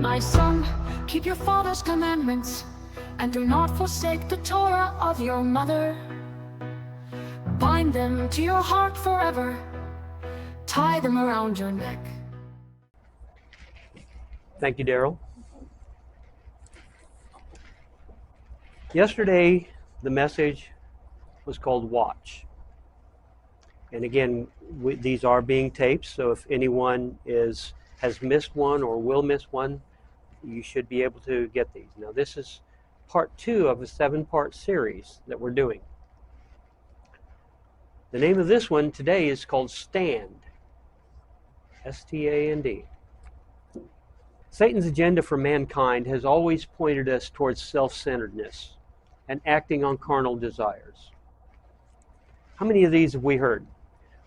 My son, keep your father's commandments, and do not forsake the Torah of your mother. Bind them to your heart forever, tie them around your neck. Thank you, Daryl. Yesterday, the message was called Watch. And again, these are being taped, so if anyone has missed one or will miss one, you should be able to get these. Now, this is part 2 of a 7-part series that we're doing. The name of this one today is called Stand. S-T-A-N-D. Satan's agenda for mankind has always pointed us towards self-centeredness and acting on carnal desires. How many of these have we heard?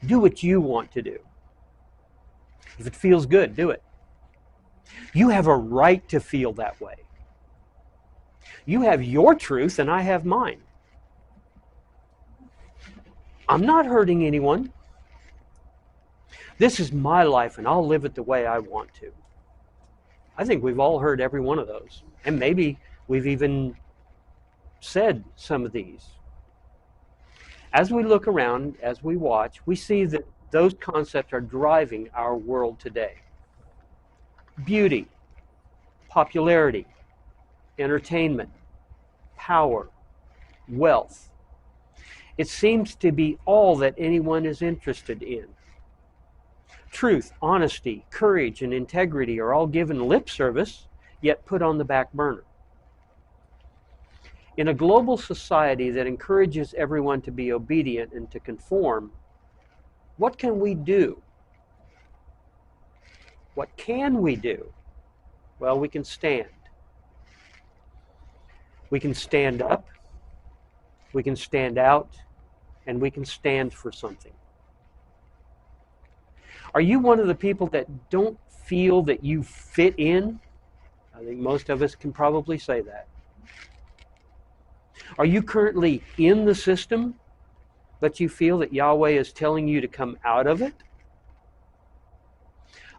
Do what you want to do. If it feels good, do it. You have a right to feel that way. You have your truth and I have mine. I'm not hurting anyone. This is my life and I'll live it the way I want to. I think we've all heard every one of those. And maybe we've even said some of these. As we look around, as we watch, we see that those concepts are driving our world today. Beauty, popularity, entertainment, power, wealth. It seems to be all that anyone is interested in. Truth, honesty, courage, and integrity are all given lip service, yet put on the back burner. In a global society that encourages everyone to be obedient and to conform, what can we do? What can we do? Well, we can stand. We can stand up, we can stand out, and we can stand for something. Are you one of the people that don't feel that you fit in? I think most of us can probably say that. Are you currently in the system, but you feel that Yahweh is telling you to come out of it?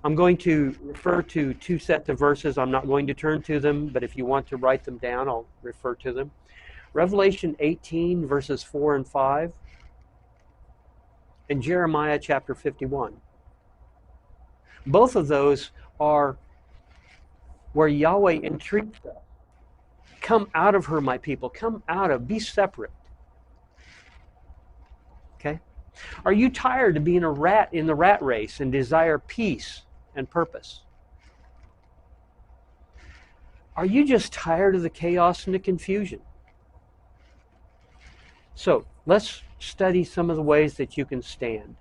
I'm going to refer to 2 sets of verses. I'm not going to turn to them, but if you want to write them down, I'll refer to them. Revelation 18, verses 4 and 5, and Jeremiah chapter 51. Both of those are where Yahweh entreats us. Come out of her, my people. Come out of, be separate. Okay? Are you tired of being a rat in the rat race and desire peace and purpose? Are you just tired of the chaos and the confusion? So, let's study some of the ways that you can stand.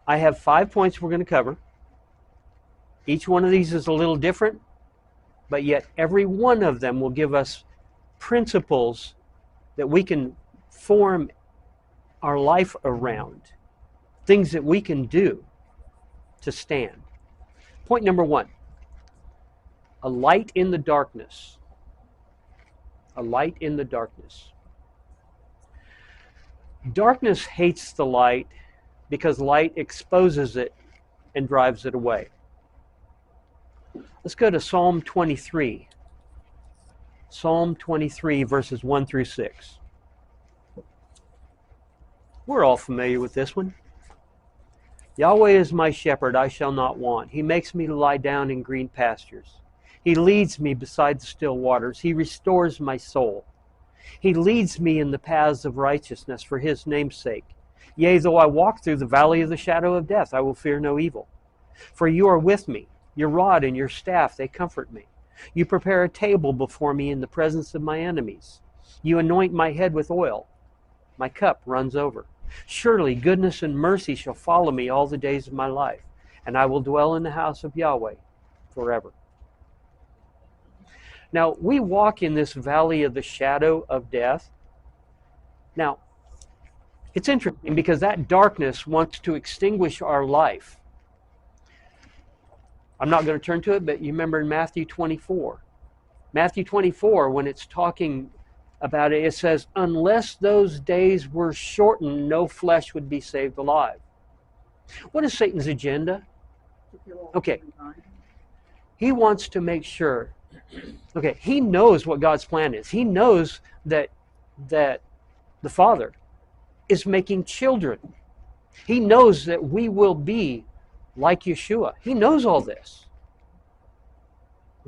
I have 5 points we're going to cover. Each one of these is a little different, but yet every one of them will give us principles that we can form our life around, things that we can do to stand. Point number 1, a light in the darkness. A light in the darkness. Darkness hates the light because light exposes it and drives it away. Let's go to Psalm 23. Psalm 23, verses 1 through 6. We're all familiar with this one. Yahweh is my shepherd, I shall not want. He makes me lie down in green pastures. He leads me beside the still waters. He restores my soul. He leads me in the paths of righteousness for his name's sake. Yea, though I walk through the valley of the shadow of death, I will fear no evil. For you are with me. Your rod and your staff, they comfort me. You prepare a table before me in the presence of my enemies. You anoint my head with oil. My cup runs over. Surely goodness and mercy shall follow me all the days of my life, and I will dwell in the house of Yahweh forever. Now, we walk in this valley of the shadow of death. Now, it's interesting because that darkness wants to extinguish our life. I'm not going to turn to it, but you remember in Matthew 24. Matthew 24, when it's talking about it. It says, unless those days were shortened, no flesh would be saved alive. What is Satan's agenda? Okay. He wants to make sure. Okay, he knows what God's plan is. He knows that the Father is making children. He knows that we will be like Yeshua. He knows all this.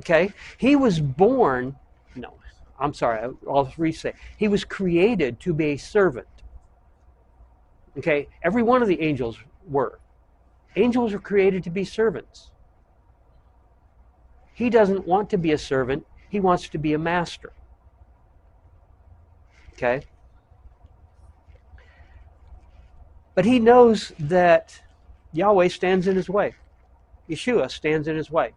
Okay? He was born, no, I'm sorry, I'll re-say. He was created to be a servant. Okay? Every one of the angels were. Angels were created to be servants. He doesn't want to be a servant. He wants to be a master. Okay? But he knows that Yahweh stands in his way. Yeshua stands in his way.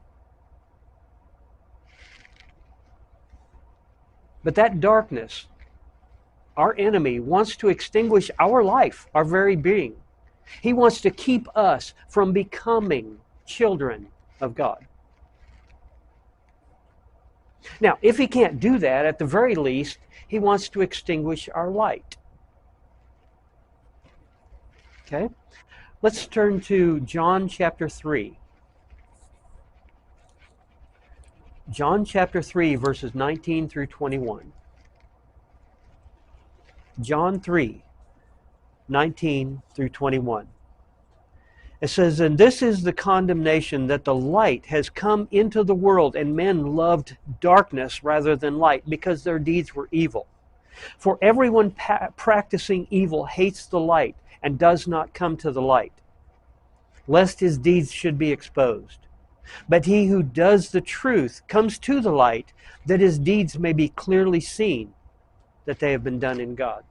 But that darkness, our enemy, wants to extinguish our life, our very being. He wants to keep us from becoming children of God. Now, if he can't do that, at the very least, he wants to extinguish our light. Okay? Let's turn to John chapter 3. John chapter 3, verses 19 through 21. John 3, 19 through 21. It says, and this is the condemnation, that the light has come into the world, and men loved darkness rather than light, because their deeds were evil. For everyone practicing evil hates the light, and does not come to the light, lest his deeds should be exposed. But he who does the truth comes to the light, that his deeds may be clearly seen, that they have been done in God.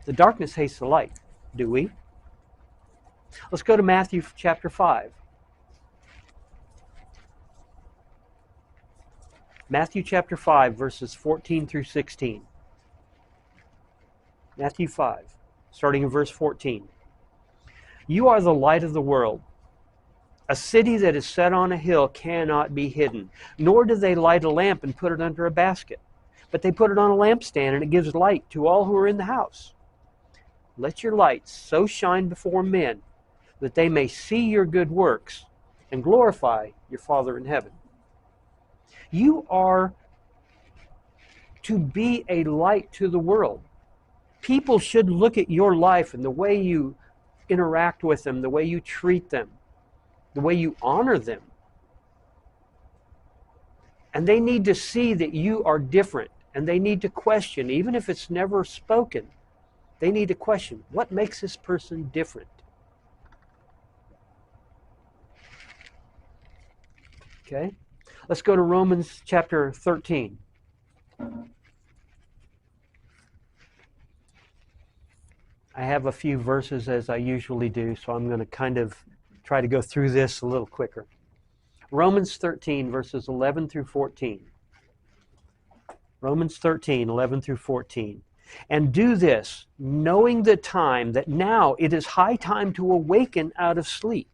The darkness hates the light, do we? Let's go to Matthew chapter 5. Matthew chapter 5, verses 14 through 16. Matthew 5, starting in verse 14. You are the light of the world. A city that is set on a hill cannot be hidden, nor do they light a lamp and put it under a basket, but they put it on a lampstand, and it gives light to all who are in the house. Let your light so shine before men that they may see your good works and glorify your Father in heaven. You are to be a light to the world. People should look at your life and the way you interact with them, the way you treat them, the way you honor them. And they need to see that you are different, and they need to question, even if it's never spoken, they need to question, what makes this person different? Okay? Let's go to Romans chapter 13. I have a few verses as I usually do, so I'm going to kind of try to go through this a little quicker. Romans 13, verses 11 through 14. Romans 13, 11 through 14. And do this, knowing the time, that now it is high time to awaken out of sleep.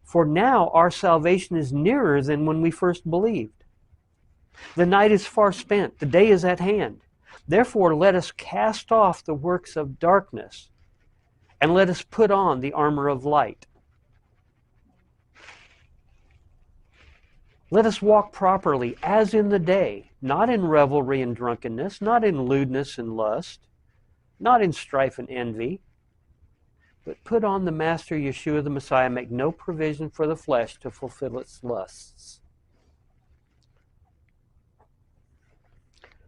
For now our salvation is nearer than when we first believed. The night is far spent, the day is at hand. Therefore let us cast off the works of darkness, and let us put on the armor of light. Let us walk properly as in the day, not in revelry and drunkenness, not in lewdness and lust, not in strife and envy, but put on the Master Yeshua the Messiah, make no provision for the flesh to fulfill its lusts.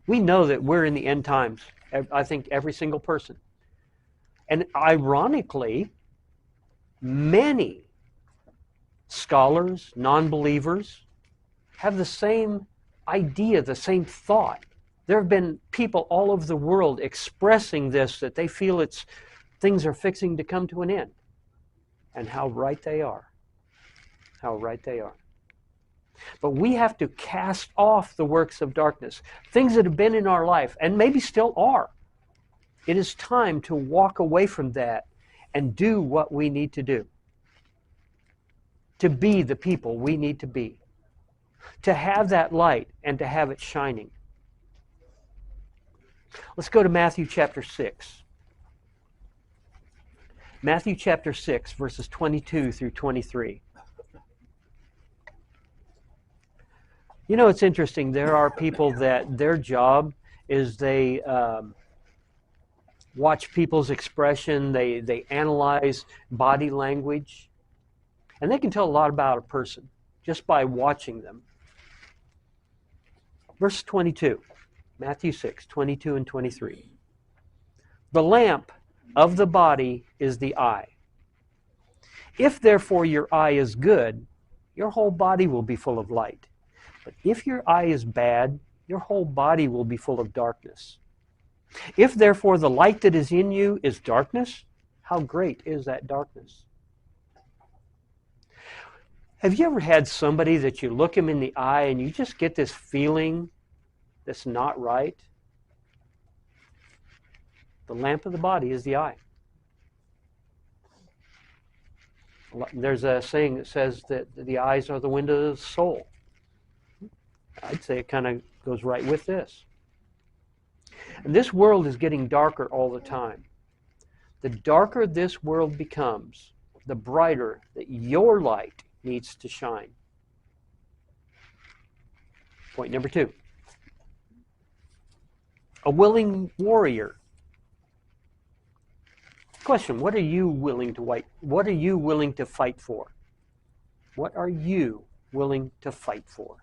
We know that we're in the end times, I think every single person. And ironically, many scholars, non-believers, have the same idea, the same thought. There have been people all over the world expressing this, that they feel things are fixing to come to an end. And how right they are. How right they are. But we have to cast off the works of darkness, things that have been in our life, and maybe still are. It is time to walk away from that and do what we need to do, to be the people we need to be. to have that light and to have it shining. Let's go to Matthew chapter 6. Matthew chapter 6, verses 22 through 23. You know, it's interesting. There are people that their job is they watch people's expression, they analyze body language, and they can tell a lot about a person just by watching them. Verse 22, Matthew 6, 22 and 23. The lamp of the body is the eye. If therefore your eye is good, your whole body will be full of light. But if your eye is bad, your whole body will be full of darkness. If therefore the light that is in you is darkness, how great is that darkness? Have you ever had somebody that you look him in the eye and you just get this feeling that's not right? The lamp of the body is the eye. There's a saying that says that the eyes are the window of the soul. I'd say it kind of goes right with this. And this world is getting darker all the time. The darker this world becomes, the brighter that your light needs to shine. Point number 2. A willing warrior. Question, what are you willing to fight? What are you willing to fight for? What are you willing to fight for?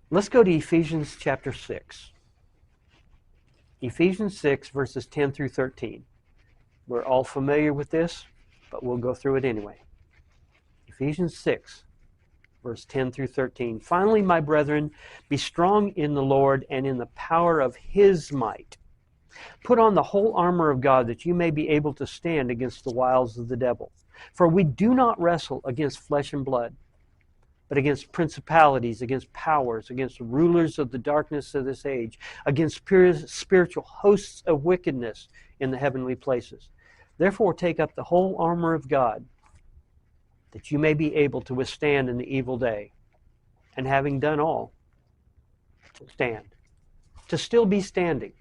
Let's go to Ephesians chapter 6. Ephesians 6, verses 10 through 13. We're all familiar with this, but we'll go through it anyway. Ephesians 6, verse 10 through 13. Finally, my brethren, be strong in the Lord and in the power of His might. Put on the whole armor of God that you may be able to stand against the wiles of the devil. For we do not wrestle against flesh and blood, but against principalities, against powers, against rulers of the darkness of this age, against spiritual hosts of wickedness in the heavenly places. Therefore take up the whole armor of God, that you may be able to withstand in the evil day, and having done all, to stand, to still be standing.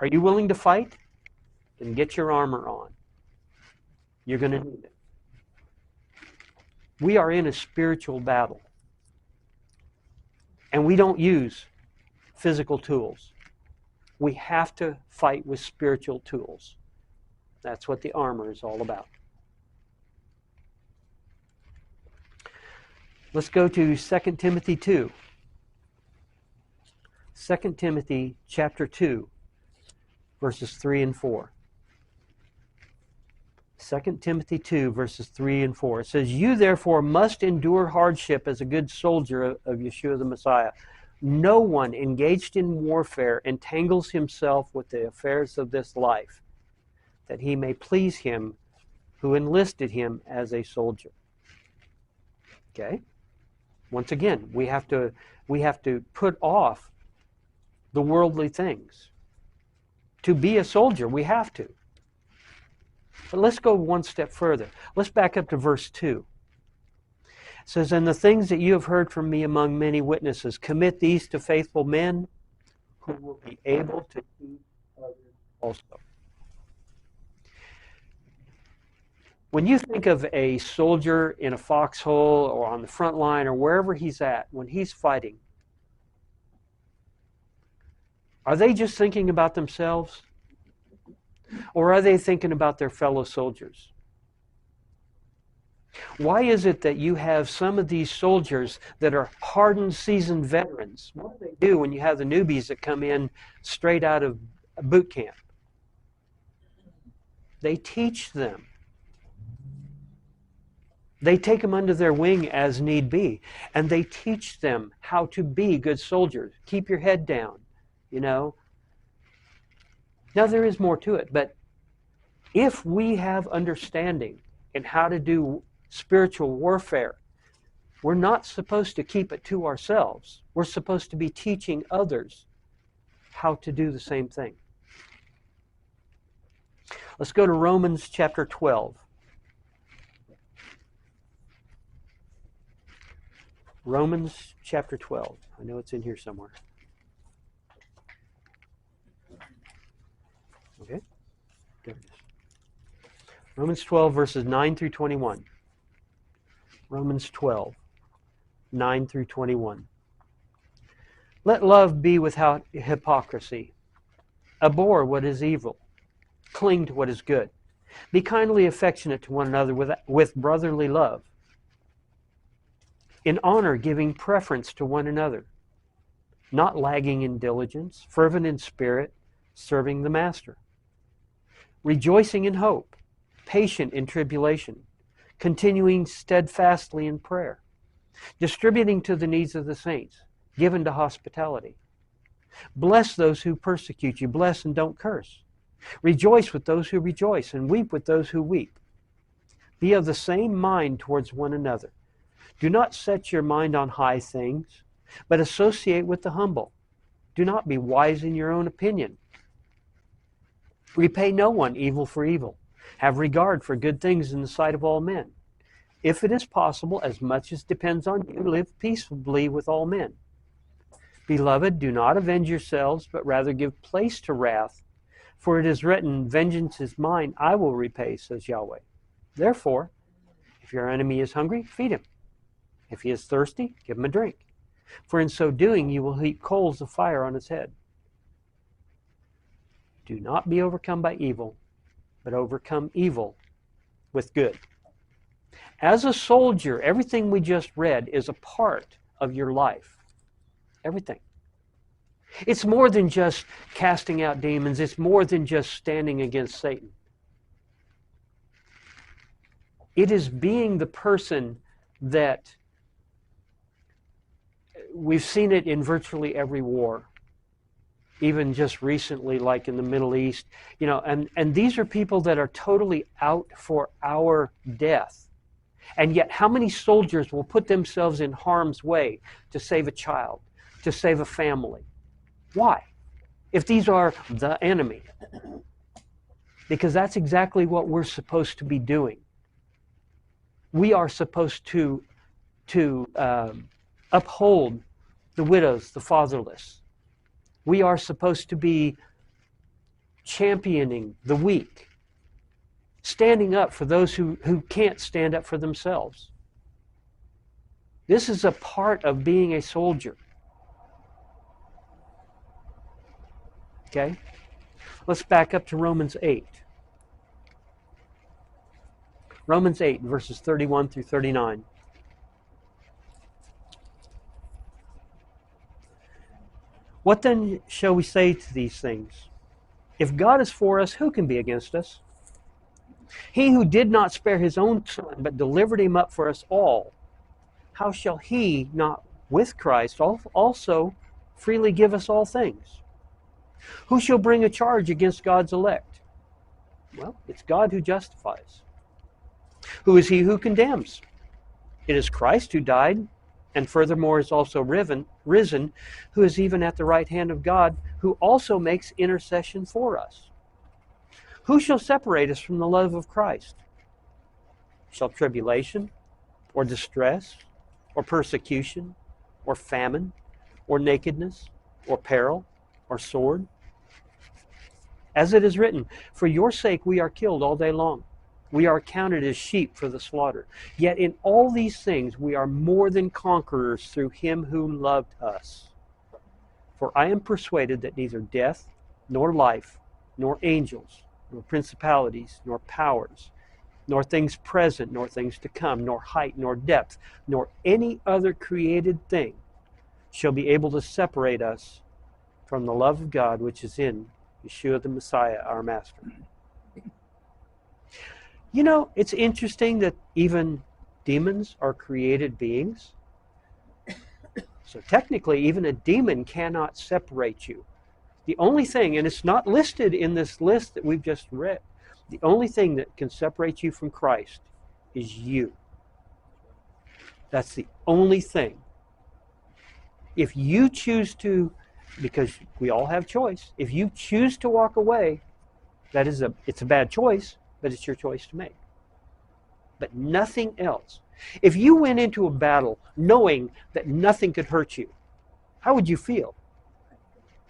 Are you willing to fight? Then get your armor on. You're going to need it. We are in a spiritual battle, and we don't use physical tools. We have to fight with spiritual tools. That's what the armor is all about. Let's go to 2 Timothy 2. 2 Timothy chapter 2, verses 3 and 4. 2 Timothy 2, verses 3 and 4. It says, you therefore must endure hardship as a good soldier of Yeshua the Messiah. No one engaged in warfare entangles himself with the affairs of this life, that he may please him who enlisted him as a soldier. Okay? Once again, we have to put off the worldly things. To be a soldier, we have to. But let's go one step further. Let's back up to verse 2. It says, and the things that you have heard from me among many witnesses, commit these to faithful men who will be able to teach others also. When you think of a soldier in a foxhole or on the front line or wherever he's at, when he's fighting, are they just thinking about themselves? Or are they thinking about their fellow soldiers? Why is it that you have some of these soldiers that are hardened, seasoned veterans? What do they do when you have the newbies that come in straight out of boot camp? They teach them. They take them under their wing as need be, and they teach them how to be good soldiers. Keep your head down, you know. Now, there is more to it, but if we have understanding in how to do spiritual warfare, we're not supposed to keep it to ourselves. We're supposed to be teaching others how to do the same thing. Let's go to Romans chapter 12. Romans chapter 12. I know it's in here somewhere. Okay, there it is. Romans 12, verses 9 through 21. Romans 12, 9 through 21. Let love be without hypocrisy. Abhor what is evil. Cling to what is good. Be kindly affectionate to one another with brotherly love. In honor, giving preference to one another. Not lagging in diligence, fervent in spirit, serving the master. Rejoicing in hope, patient in tribulation, continuing steadfastly in prayer. Distributing to the needs of the saints, given to hospitality. Bless those who persecute you. Bless and don't curse. Rejoice with those who rejoice, and weep with those who weep. Be of the same mind towards one another. Do not set your mind on high things, but associate with the humble. Do not be wise in your own opinion. Repay no one evil for evil. Have regard for good things in the sight of all men. If it is possible, as much as depends on you, live peaceably with all men. Beloved, do not avenge yourselves, but rather give place to wrath. For it is written, vengeance is mine, I will repay, says Yahweh. Therefore, if your enemy is hungry, feed him. If he is thirsty, give him a drink. For in so doing, you will heap coals of fire on his head. Do not be overcome by evil, but overcome evil with good. As a soldier, everything we just read is a part of your life. Everything. It's more than just casting out demons. It's more than just standing against Satan. It is being the person that we've seen it in virtually every war. Even just recently, like in the Middle East, and these are people that are totally out for our death. And yet, how many soldiers will put themselves in harm's way to save a child, to save a family? Why? If these are the enemy. Because that's exactly what we're supposed to be doing. We are supposed to uphold the widows, the fatherless. We are supposed to be championing the weak, standing up for those who can't stand up for themselves. This is a part of being a soldier. Okay? Let's back up to Romans 8. Romans 8, verses 31 through 39. What then shall we say to these things? If God is for us, who can be against us? He who did not spare his own son, but delivered him up for us all, how shall he not with Christ also freely give us all things? Who shall bring a charge against God's elect? Well, it's God who justifies. Who is he who condemns? It is Christ who died, and furthermore is also risen, who is even at the right hand of God, who also makes intercession for us. Who shall separate us from the love of Christ? Shall tribulation, or distress, or persecution, or famine, or nakedness, or peril, or sword? As it is written, for your sake we are killed all day long. We are counted as sheep for the slaughter. Yet in all these things we are more than conquerors through him who loved us. For I am persuaded that neither death, nor life, nor angels, nor principalities, nor powers, nor things present, nor things to come, nor height, nor depth, nor any other created thing shall be able to separate us from the love of God which is in Yeshua the Messiah, our Master. You know, it's interesting that even demons are created beings. So technically, even a demon cannot separate you. The only thing, and it's not listed in this list that we've just read, the only thing that can separate you from Christ is you. That's the only thing. If you choose to, because we all have choice, if you choose to walk away, it's a bad choice, but it's your choice to make. But nothing else. If you went into a battle knowing that nothing could hurt you, how would you feel?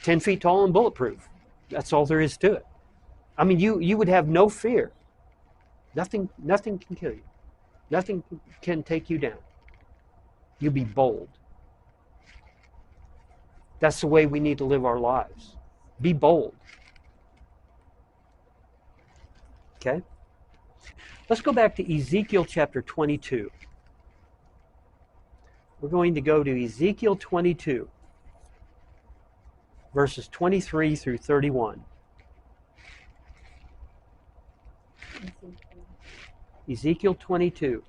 10 feet tall and bulletproof. That's all there is to it. I mean, you would have no fear. Nothing can kill you. Nothing can take you down. You'll be bold. That's the way we need to live our lives. Be bold. Okay? Let's go back to Ezekiel chapter 22. We're going to go to Ezekiel 22, verses 23 through 31. Ezekiel 22,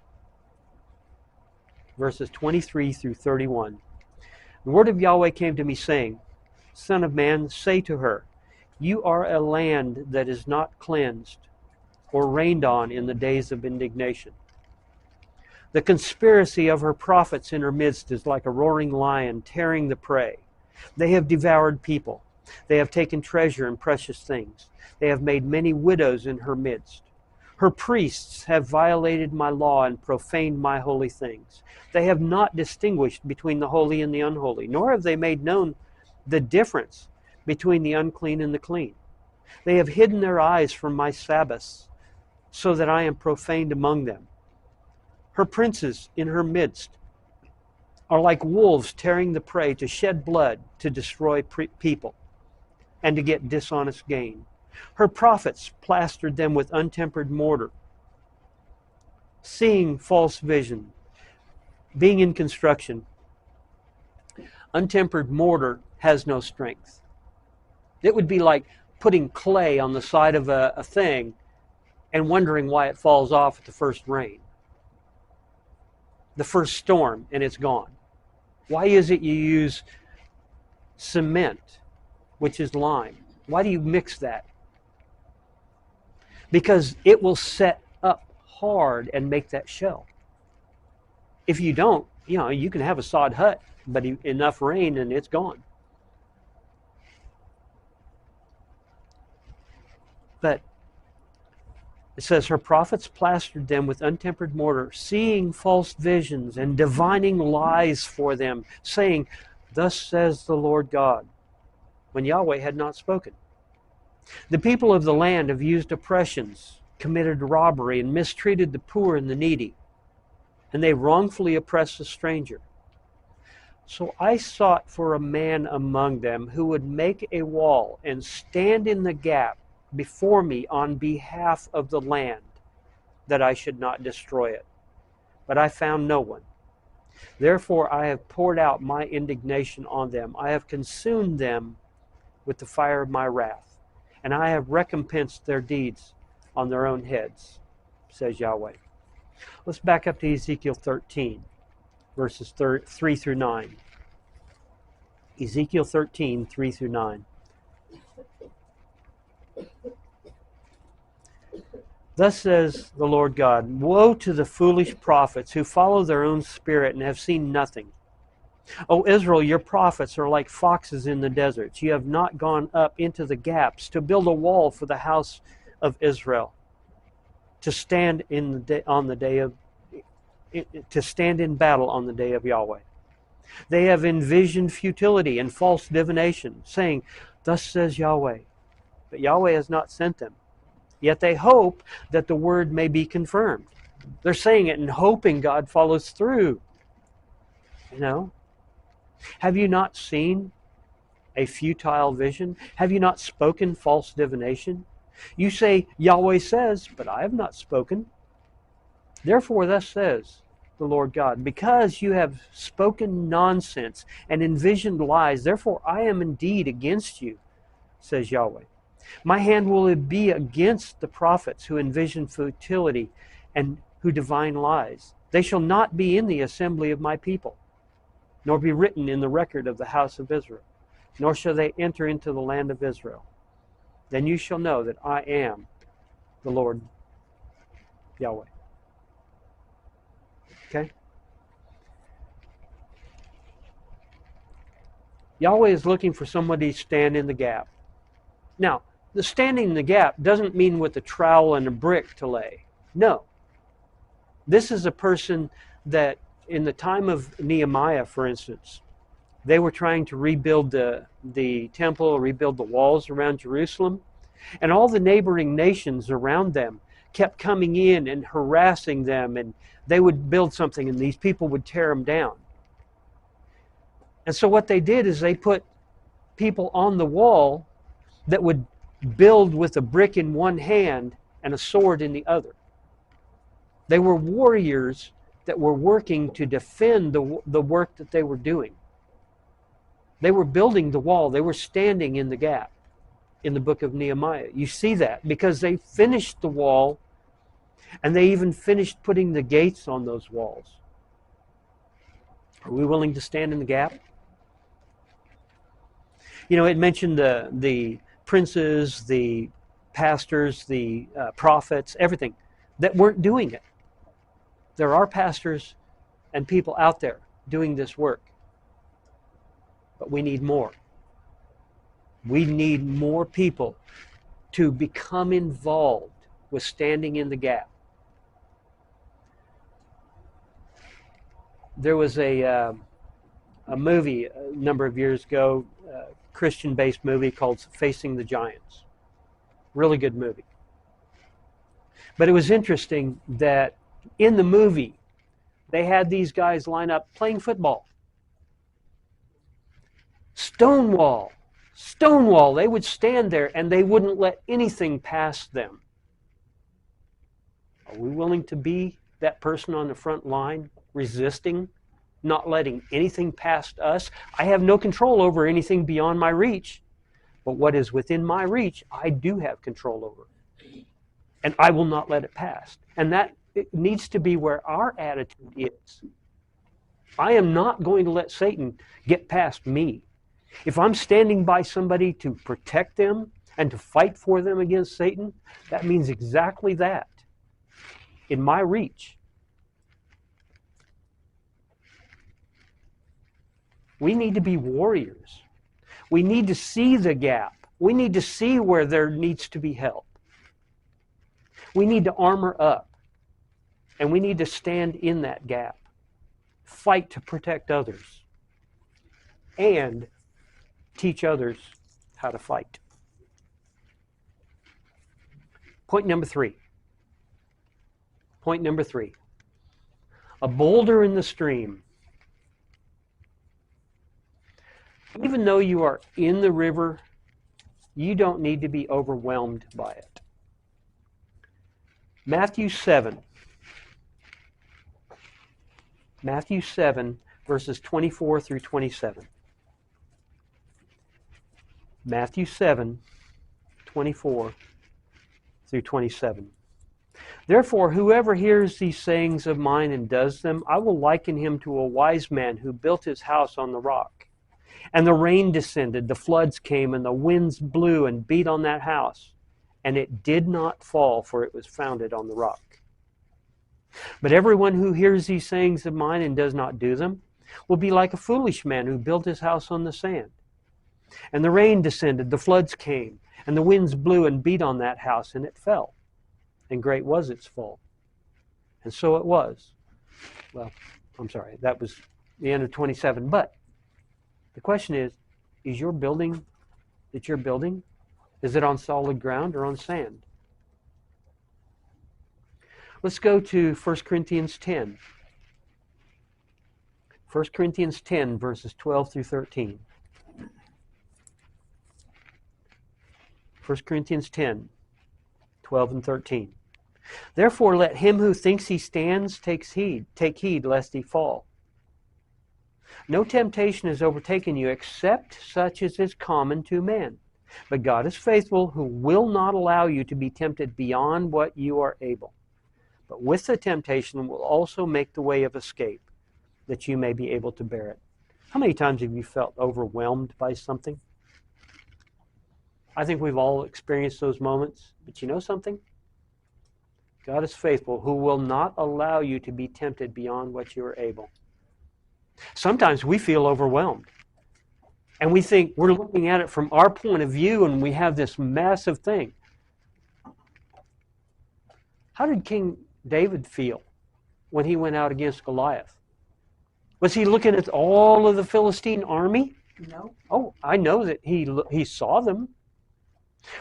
verses 23 through 31. The word of Yahweh came to me, saying, Son of man, say to her, You are a land that is not cleansed or rained on in the days of indignation. The conspiracy of her prophets in her midst is like a roaring lion tearing the prey. They have devoured people. They have taken treasure and precious things. They have made many widows in her midst. Her priests have violated my law and profaned my holy things. They have not distinguished between the holy and the unholy, nor have they made known the difference between the unclean and the clean. They have hidden their eyes from my Sabbaths, so that I am profaned among them. Her princes in her midst are like wolves tearing the prey, to shed blood, to destroy people, and to get dishonest gain. Her prophets plastered them with untempered mortar, seeing false vision, being in construction. Untempered mortar has no strength. It would be like putting clay on the side of a thing and wondering why it falls off at the first rain, the first storm, and it's gone. Why is it you use cement, which is lime? Why do you mix that? Because it will set up hard and make that shell. If you don't, you can have a sod hut, but enough rain and it's gone. But it says, her prophets plastered them with untempered mortar, seeing false visions and divining lies for them, saying, Thus says the Lord God, when Yahweh had not spoken. The people of the land have used oppressions, committed robbery, and mistreated the poor and the needy, and they wrongfully oppressed the stranger. So I sought for a man among them who would make a wall and stand in the gap before me on behalf of the land, that I should not destroy it. But I found no one. Therefore I have poured out my indignation on them. I have consumed them with the fire of my wrath, and I have recompensed their deeds on their own heads, says Yahweh. Let's back up to Ezekiel 13, verses 3 through 9. Ezekiel 13, 3 through 9. Thus says the Lord God, Woe to the foolish prophets who follow their own spirit and have seen nothing. O Israel, your prophets are like foxes in the deserts. You have not gone up into the gaps to build a wall for the house of Israel, to stand in battle on the day of Yahweh. They have envisioned futility and false divination, saying, Thus says Yahweh. But Yahweh has not sent them. Yet they hope that the word may be confirmed. They're saying it and hoping God follows through. Have you not seen a futile vision? Have you not spoken false divination? You say, Yahweh says, but I have not spoken. Therefore, thus says the Lord God, because you have spoken nonsense and envisioned lies, therefore I am indeed against you, says Yahweh. My hand will be against the prophets who envision futility and who divine lies. They shall not be in the assembly of my people, nor be written in the record of the house of Israel, nor shall they enter into the land of Israel. Then you shall know that I am the Lord Yahweh. Okay? Yahweh is looking for somebody to stand in the gap. Now, the standing in the gap doesn't mean with a trowel and a brick to lay. No. This is a person that in the time of Nehemiah, for instance, they were trying to rebuild the temple, rebuild the walls around Jerusalem, and all the neighboring nations around them kept coming in and harassing them, and they would build something and these people would tear them down. And so what they did is they put people on the wall that would build with a brick in one hand and a sword in the other. They were warriors that were working to defend the work that they were doing. They were building the wall. They were standing in the gap in the book of Nehemiah. You see that because they finished the wall, and they even finished putting the gates on those walls. Are we willing to stand in the gap? You know, it mentioned the princes, the pastors, the prophets, everything that weren't doing it. There are pastors and people out there doing this work, but we need more. We need more people to become involved with standing in the gap. There was a movie a number of years ago, a Christian-based movie called Facing the Giants. Really good movie. But it was interesting that in the movie, they had these guys line up playing football. Stonewall. They would stand there and they wouldn't let anything pass them. Are we willing to be that person on the front line, resisting, not letting anything past us? I have no control over anything beyond my reach, but what is within my reach, I do have control over. And I will not let it pass. And that it needs to be where our attitude is. I am not going to let Satan get past me. If I'm standing by somebody to protect them and to fight for them against Satan, that means exactly that. In my reach. We need to be warriors. We need to see the gap. We need to see where there needs to be help. We need to armor up. And we need to stand in that gap. Fight to protect others. And teach others how to fight. Point number 3. Point number 3. A boulder in the stream. Even though you are in the river, you don't need to be overwhelmed by it. Matthew 7. Matthew 7, verses 24 through 27. Matthew 7, 24 through 27. Therefore, whoever hears these sayings of mine and does them, I will liken him to a wise man who built his house on the rock. And the rain descended, the floods came, and the winds blew and beat on that house. And it did not fall, for it was founded on the rock. But everyone who hears these sayings of mine and does not do them will be like a foolish man who built his house on the sand. And the rain descended, the floods came, and the winds blew and beat on that house, and it fell. And great was its fall. And so it was. Well, I'm sorry, that was the end of 27. But the question is your building that you're building, is it on solid ground or on sand? Let's go to 1 Corinthians 10. 1 Corinthians 10, verses 12 through 13. 1 Corinthians 10, 12 and 13. Therefore let him who thinks he stands take heed lest he fall. No temptation has overtaken you except such as is common to man. But God is faithful, who will not allow you to be tempted beyond what you are able. But with the temptation will also make the way of escape, that you may be able to bear it. How many times have you felt overwhelmed by something? I think we've all experienced those moments. But you know something? God is faithful, who will not allow you to be tempted beyond what you are able. Sometimes we feel overwhelmed. And we think we're looking at it from our point of view, and we have this massive thing. How did King David feel when he went out against Goliath? Was he looking at all of the Philistine army? No. Oh, I know that he saw them.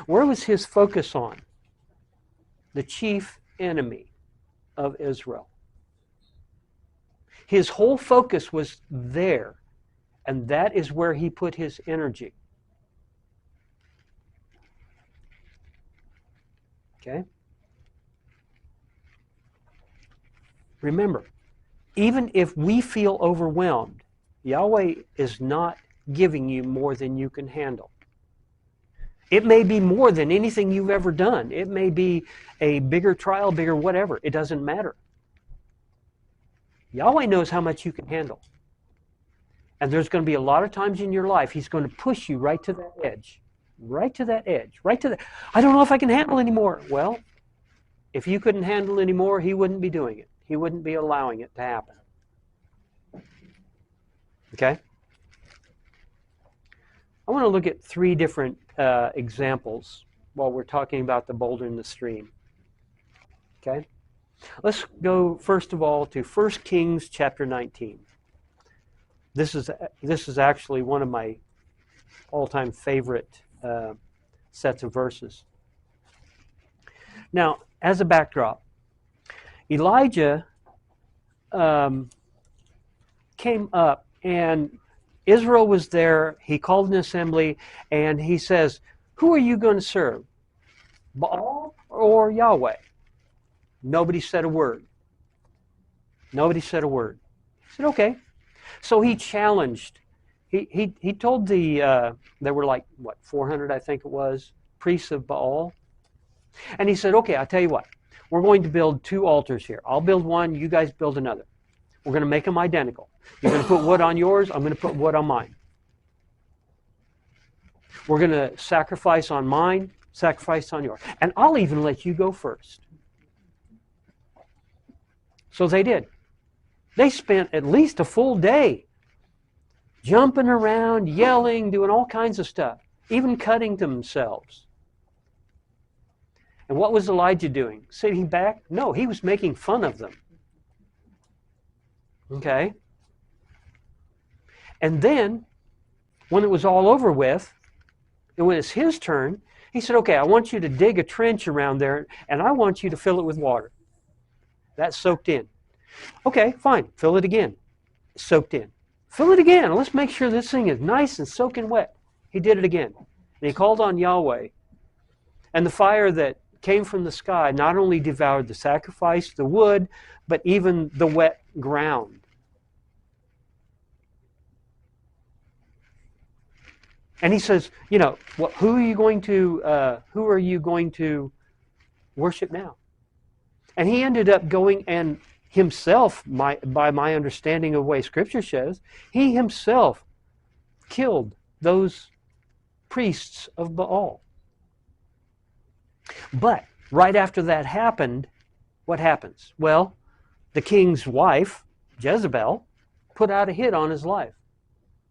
Where was his focus on? The chief enemy of Israel. His whole focus was there, and that is where he put his energy. Okay? Remember, even if we feel overwhelmed, Yahweh is not giving you more than you can handle. It may be more than anything you've ever done. It may be a bigger trial, bigger whatever. It doesn't matter. Yahweh knows how much you can handle. And there's going to be a lot of times in your life He's going to push you right to that edge. Right to that edge. Right to that. I don't know if I can handle anymore. Well, if you couldn't handle anymore, He wouldn't be doing it. He wouldn't be allowing it to happen. Okay? I want to look at 3 different examples while we're talking about the boulder in the stream. Okay? Let's go first of all to 1 Kings chapter 19. This is actually one of my all-time favorite sets of verses. Now, as a backdrop, Elijah came up and Israel was there. He called an assembly and he says, "Who are you going to serve? Baal or Yahweh?" Nobody said a word. Nobody said a word. He said, "Okay." So he challenged. He told there were like, 400 I think it was, priests of Baal. And he said, "Okay, I'll tell you what. We're going to build 2 altars here. I'll build one, you guys build another. We're going to make them identical. You're going to put wood on yours, I'm going to put wood on mine. We're going to sacrifice on mine, sacrifice on yours. And I'll even let you go first." So they did. They spent at least a full day jumping around, yelling, doing all kinds of stuff, even cutting themselves. And what was Elijah doing? Sitting back? No, he was making fun of them. Okay? And then, when it was all over with, and when it's his turn, he said, "Okay, I want you to dig a trench around there, and I want you to fill it with water." That's soaked in. "Okay, fine. Fill it again. Soaked in. Fill it again. Let's make sure this thing is nice and soaking wet." He did it again. And he called on Yahweh. And the fire that came from the sky not only devoured the sacrifice, the wood, but even the wet ground. And he says, who are you going to worship now? And he ended up going and himself, by my understanding of the way Scripture shows, he himself killed those priests of Baal. But right after that happened, what happens? Well, the king's wife, Jezebel, put out a hit on his life,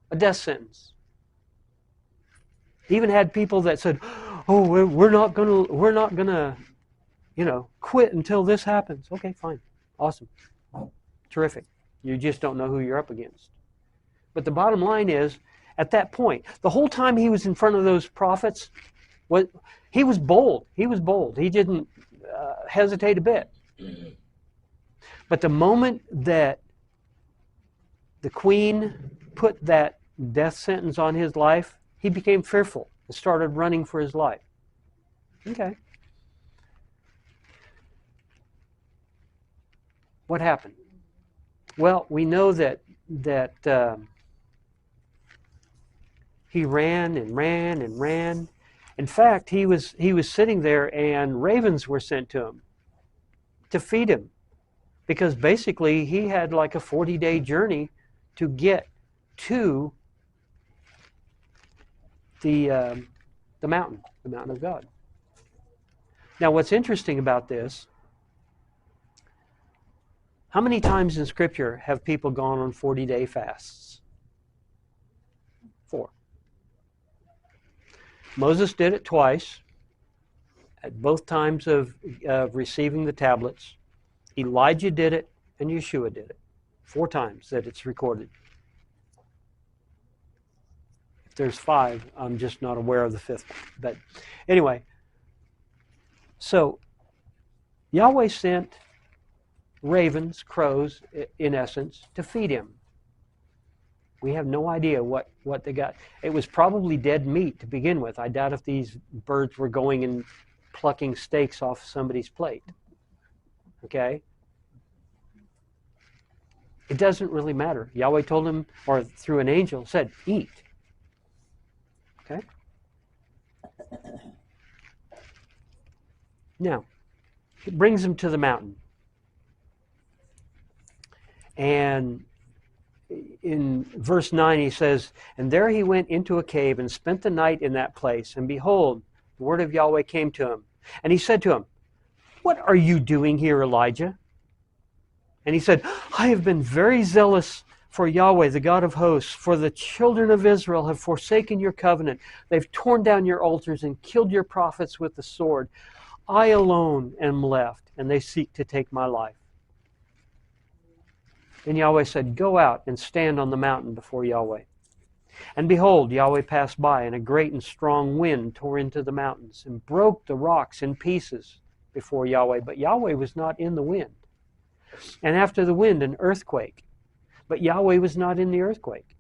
a death sentence. Even had people that said, "Oh, we're not gonna, quit until this happens." Okay, fine, awesome, terrific. You just don't know who you're up against. But the bottom line is, at that point, the whole time he was in front of those prophets, he was bold. He was bold. He didn't hesitate a bit. But the moment that the queen put that death sentence on his life, he became fearful and started running for his life. Okay. What happened? Well, we know that he ran and ran and ran. In fact, he was sitting there and ravens were sent to him to feed him, because basically he had like a 40-day journey to get to the mountain of God. Now, what's interesting about this, how many times in Scripture have people gone on 40-day fasts? 4. Moses did it twice, at both times of receiving the tablets. Elijah did it And Yeshua did it 4 times that it's recorded. If there's 5, I'm just not aware of the 5th one. But anyway, so Yahweh sent ravens, crows, in essence, to feed him. We have no idea what they got. It was probably dead meat to begin with. I doubt if these birds were going and plucking steaks off somebody's plate. Okay? It doesn't really matter. Yahweh told him, or through an angel, said, eat. Okay? Now, it brings him to the mountain. And in verse 9 he says, and there he went into a cave and spent the night in that place. And behold, the word of Yahweh came to him. And he said to him, what are you doing here, Elijah? And he said, I have been very zealous for Yahweh, the God of hosts, for the children of Israel have forsaken your covenant. They've torn down your altars and killed your prophets with the sword. I alone am left, and they seek to take my life. And Yahweh said, go out and stand on the mountain before Yahweh. And behold, Yahweh passed by, and a great and strong wind tore into the mountains and broke the rocks in pieces before Yahweh. But Yahweh was not in the wind. And after the wind, an earthquake. But Yahweh was not in the earthquake.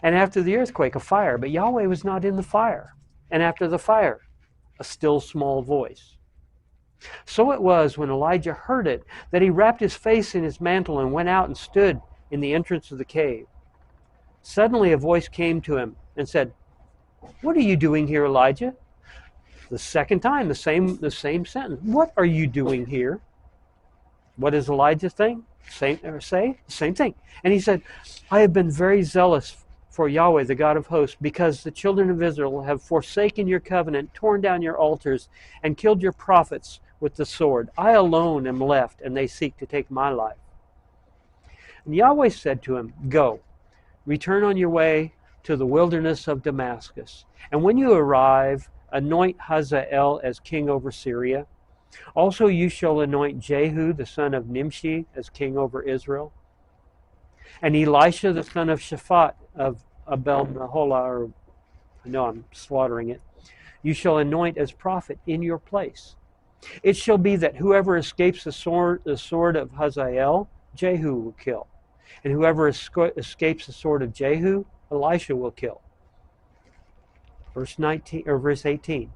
And after the earthquake, a fire. But Yahweh was not in the fire. And after the fire, a still small voice. So it was when Elijah heard it that he wrapped his face in his mantle and went out and stood in the entrance of the cave. Suddenly a voice came to him and said, what are you doing here, Elijah? The second time, the same sentence. What are you doing here? What does Elijah say? Same thing. And he said, I have been very zealous for Yahweh, the God of hosts, because the children of Israel have forsaken your covenant, torn down your altars, and killed your prophets with the sword. I alone am left, and they seek to take my life. And Yahweh said to him, go, return on your way to the wilderness of Damascus. And when you arrive, anoint Hazael as king over Syria. Also you shall anoint Jehu, the son of Nimshi, as king over Israel. And Elisha, the son of Shaphat of Abel-Meholah, or I know I'm slaughtering it, you shall anoint as prophet in your place. It shall be that whoever escapes the sword of Hazael, Jehu will kill. And whoever escapes the sword of Jehu, Elisha will kill. Verse 18.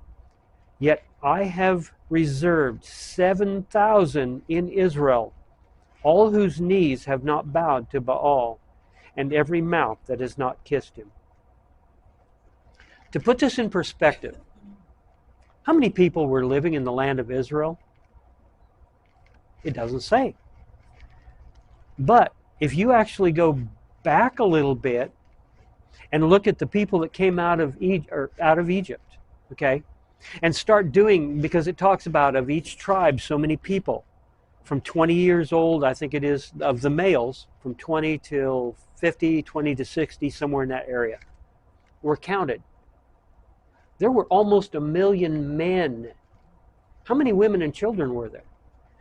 Yet I have reserved 7,000 in Israel, all whose knees have not bowed to Baal, and every mouth that has not kissed him. To put this in perspective, how many people were living in the land of Israel? It doesn't say. But if you actually go back a little bit and look at the people that came out of Egypt, okay, and start doing, because it talks about of each tribe so many people, from 20 years old, I think it is, of the males, from 20 till 50, 20 to 60, somewhere in that area, were counted. There were almost 1 million men. How many women and children were there?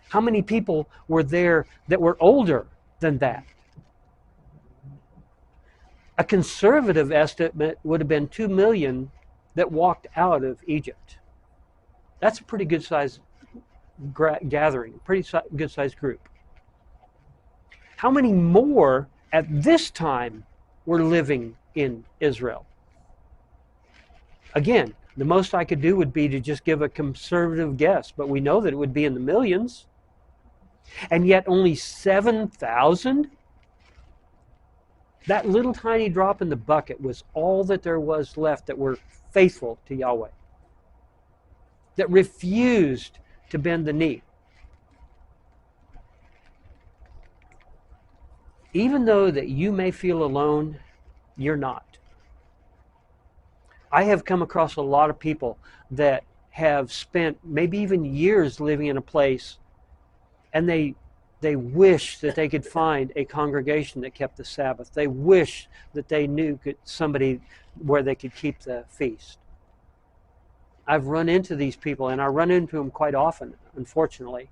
How many people were there that were older than that? A conservative estimate would have been 2 million that walked out of Egypt. That's a pretty good size gathering, pretty good sized group. How many more at this time were living in Israel? Again, the most I could do would be to just give a conservative guess, but we know that it would be in the millions. And yet only 7,000? That little tiny drop in the bucket was all that there was left that were faithful to Yahweh, that refused to bend the knee. Even though that you may feel alone, you're not. I have come across a lot of people that have spent maybe even years living in a place, and they wish that they could find a congregation that kept the Sabbath. They wish that they knew somebody where they could keep the feast. I've run into these people, and I run into them quite often, unfortunately.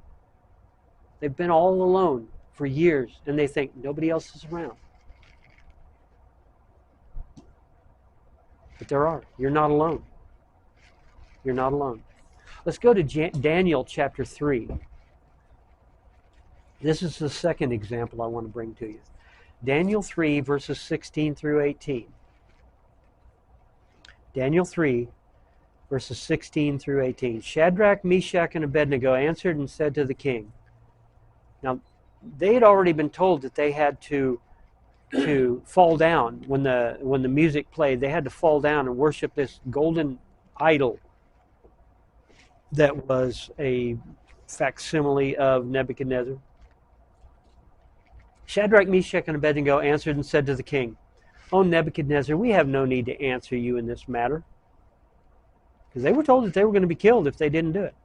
They've been all alone for years, and they think nobody else is around. But there are. You're not alone. You're not alone. Let's go to Daniel chapter 3. This is the second example I want to bring to you. Daniel 3, verses 16 through 18. Daniel 3, verses 16 through 18. Shadrach, Meshach, and Abednego answered and said to the king. Now, they had already been told that they had to fall down when the music played. They had to fall down and worship this golden idol that was a facsimile of Nebuchadnezzar. Shadrach, Meshach, and Abednego answered and said to the king, O Nebuchadnezzar, we have no need to answer you in this matter. Because they were told that they were going to be killed if they didn't do it.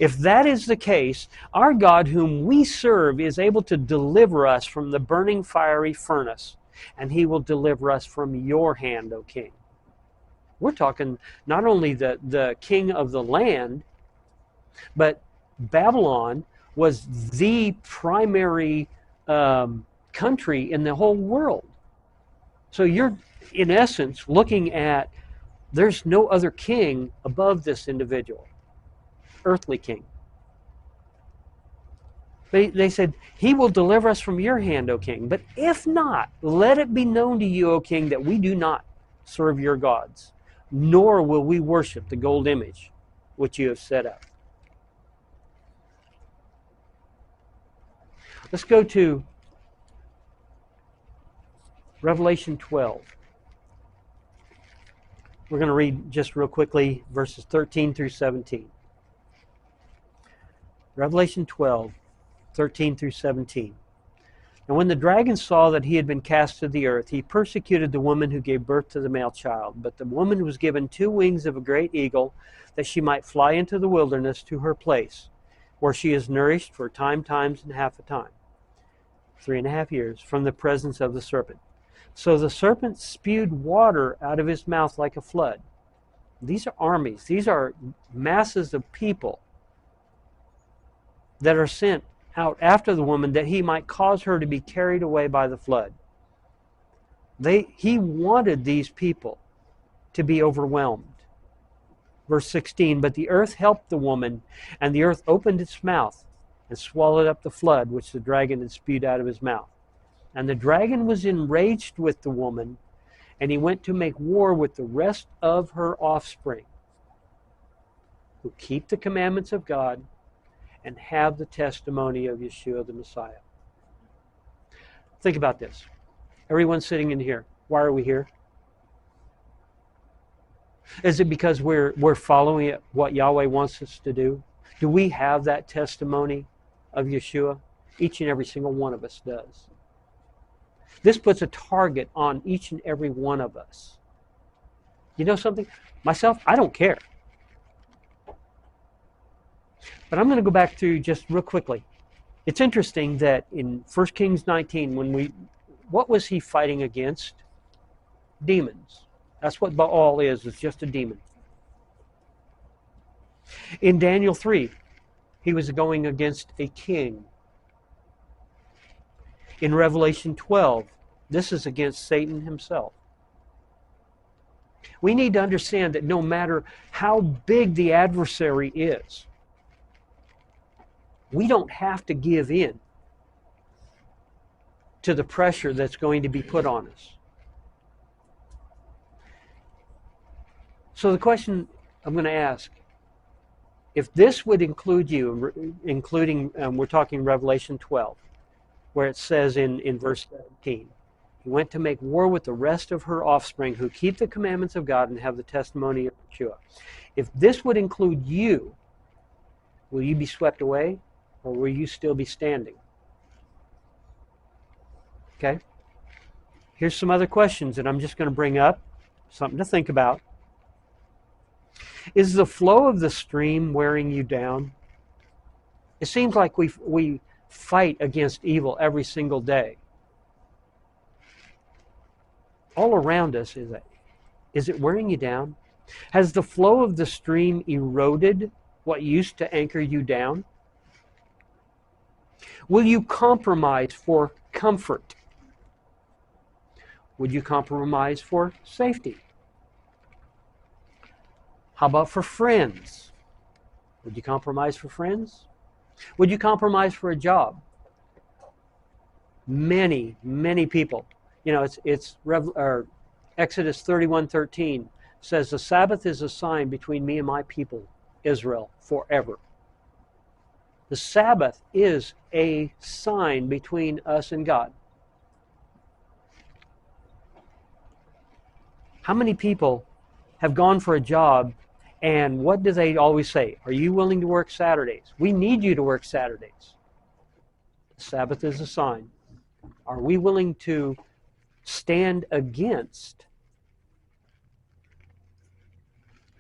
If that is the case, our God whom we serve is able to deliver us from the burning fiery furnace, and he will deliver us from your hand, O king. We're talking not only the king of the land, but Babylon was the primary country in the whole world. So you're, in essence, looking at there's no other king above this individual, earthly king. They said, he will deliver us from your hand, O king. But if not, let it be known to you, O king, that we do not serve your gods, nor will we worship the gold image which you have set up. Let's go to Revelation 12. We're going to read just real quickly verses 13 through 17. Revelation 12, 13 through 17. And when the dragon saw that he had been cast to the earth, he persecuted the woman who gave birth to the male child. But the woman was given 2 wings of a great eagle, that she might fly into the wilderness to her place, where she is nourished for times and half a time, 3.5 years, from the presence of the serpent. So the serpent spewed water out of his mouth like a flood. These are armies. These are masses of people that are sent out after the woman, that he might cause her to be carried away by the flood. He wanted these people to be overwhelmed. Verse 16, but the earth helped the woman, and the earth opened its mouth and swallowed up the flood which the dragon had spewed out of his mouth. And the dragon was enraged with the woman, and he went to make war with the rest of her offspring, who keep the commandments of God and have the testimony of Yeshua the Messiah. Think about this. Everyone sitting in here, why are we here? Is it because we're following what Yahweh wants us to do? Do we have that testimony of Yeshua? Each and every single one of us does. This puts a target on each and every one of us. You know something? Myself, I don't care. But I'm going to go back to just real quickly. It's interesting that in 1 Kings 19, what was he fighting against? Demons. That's what Baal is. It's just a demon. In Daniel 3, he was going against a king. In Revelation 12, this is against Satan himself. We need to understand that no matter how big the adversary is, we don't have to give in to the pressure that's going to be put on us. So the question I'm going to ask, if this would include you, including, we're talking Revelation 12, where it says in verse 17, he went to make war with the rest of her offspring who keep the commandments of God and have the testimony of Yeshua. If this would include you, will you be swept away, or will you still be standing? Okay? Here's some other questions that I'm just going to bring up, something to think about. Is the flow of the stream wearing you down? It seems like we fight against evil every single day. All around us, is it wearing you down? Has the flow of the stream eroded what used to anchor you down? Will you compromise for comfort? Would you compromise for safety? How about for friends? Would you compromise for friends? Would you compromise for a job? Many, many people. You know, Exodus 31:13 says, the Sabbath is a sign between me and my people, Israel, forever. The Sabbath is a sign between us and God. How many people have gone for a job, and what do they always say? Are you willing to work Saturdays? We need you to work Saturdays. The Sabbath is a sign. Are we willing to stand against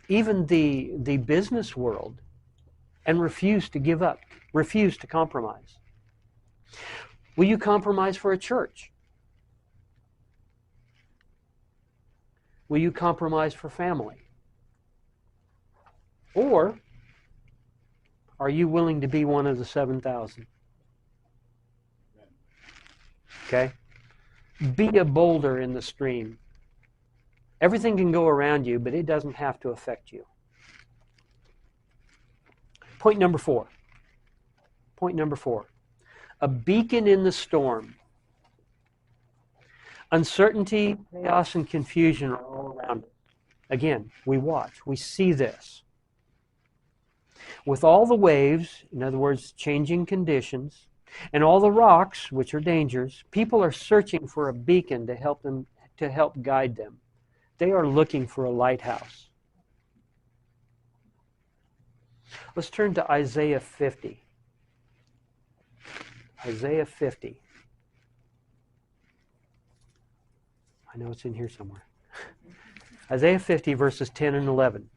even the business world and refuse to give up, refuse to compromise? Will you compromise for a church? Will you compromise for family? Or are you willing to be one of the 7,000? Okay? Be a boulder in the stream. Everything can go around you, but it doesn't have to affect you. Point number 4. Point number 4. A beacon in the storm. Uncertainty, chaos, and confusion are all around us. Again, we watch. We see this. With all the waves, in other words, changing conditions, and all the rocks, which are dangers, people are searching for a beacon to help guide them. They are looking for a lighthouse. Let's turn to Isaiah 50. Isaiah 50. I know it's in here somewhere. Isaiah 50, verses 10 and 11.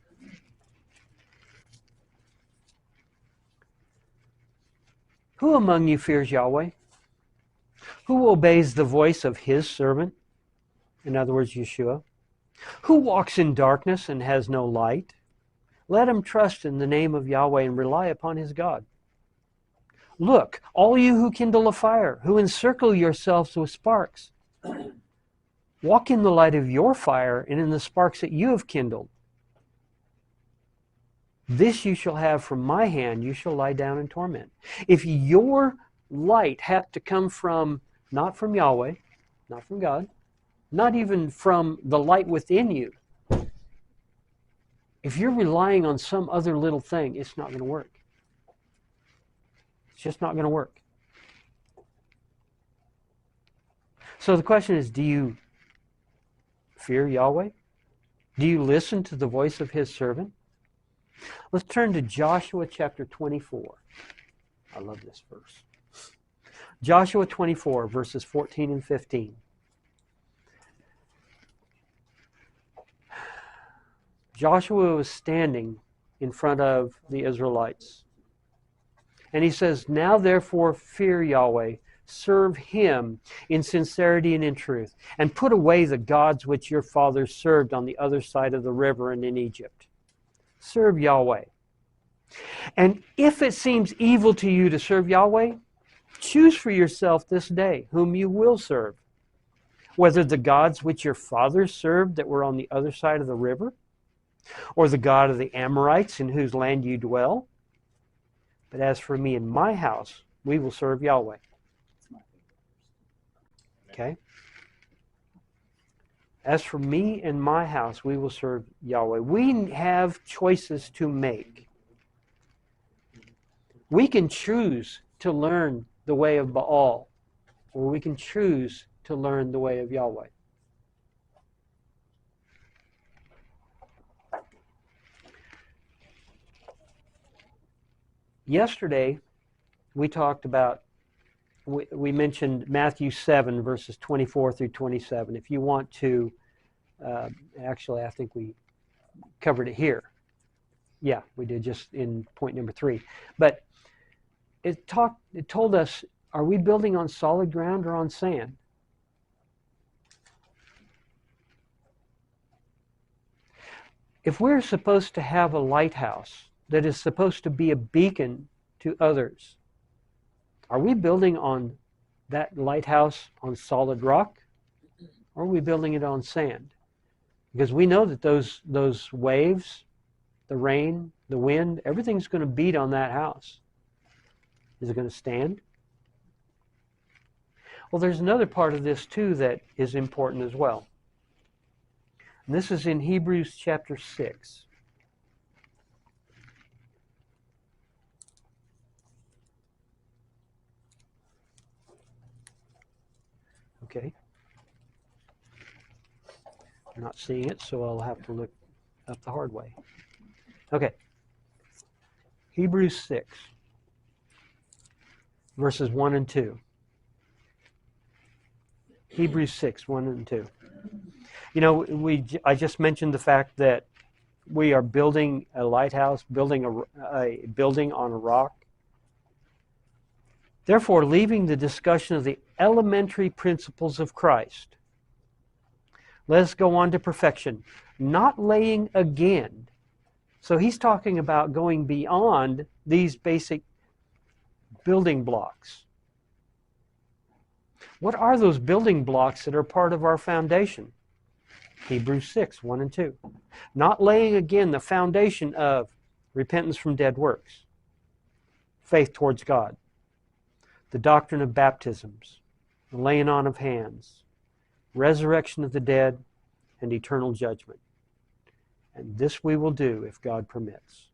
Who among you fears Yahweh? Who obeys the voice of his servant? In other words, Yeshua. Who walks in darkness and has no light? Let him trust in the name of Yahweh and rely upon his God. Look, all you who kindle a fire, who encircle yourselves with sparks. Walk in the light of your fire and in the sparks that you have kindled. This you shall have from my hand, you shall lie down in torment. If your light has to come from, not from Yahweh, not from God, not even from the light within you, if you're relying on some other little thing, it's not going to work. It's just not going to work. So the question is, do you fear Yahweh? Do you listen to the voice of his servant? Let's turn to Joshua chapter 24. I love this verse. Joshua 24, verses 14 and 15. Joshua was standing in front of the Israelites. And he says, now therefore fear Yahweh, serve him in sincerity and in truth, and put away the gods which your fathers served on the other side of the river and in Egypt. Serve Yahweh. And if it seems evil to you to serve Yahweh, choose for yourself this day whom you will serve, whether the gods which your fathers served that were on the other side of the river, or the God of the Amorites in whose land you dwell. But as for me and my house, we will serve Yahweh. Okay? As for me and my house, we will serve Yahweh. We have choices to make. We can choose to learn the way of Baal, or we can choose to learn the way of Yahweh. Yesterday, we talked about, we mentioned Matthew 7, verses 24 through 27. If you want to, actually, I think we covered it here. Yeah, we did just in point number 3. But it told us, are we building on solid ground or on sand? If we're supposed to have a lighthouse that is supposed to be a beacon to others, Are we building on that lighthouse on solid rock, or are we building it on sand? Because we know that those waves, the rain, the wind, everything's going to beat on that house. Is it going to stand? Well, there's another part of this too that is important as well. And this is in Hebrews chapter 6. Okay. I'm not seeing it, so I'll have to look up the hard way. Okay. Hebrews 6, verses 1 and 2. Hebrews 6, 1 and 2. You know, I just mentioned the fact that we are building a lighthouse, building a building on a rock. Therefore, leaving the discussion of the elementary principles of Christ, let us go on to perfection, not laying again. So he's talking about going beyond these basic building blocks. What are those building blocks that are part of our foundation? Hebrews 6, 1 and 2. Not laying again the foundation of repentance from dead works, faith towards God, the doctrine of baptisms, the laying on of hands, resurrection of the dead, and eternal judgment. And this we will do if God permits.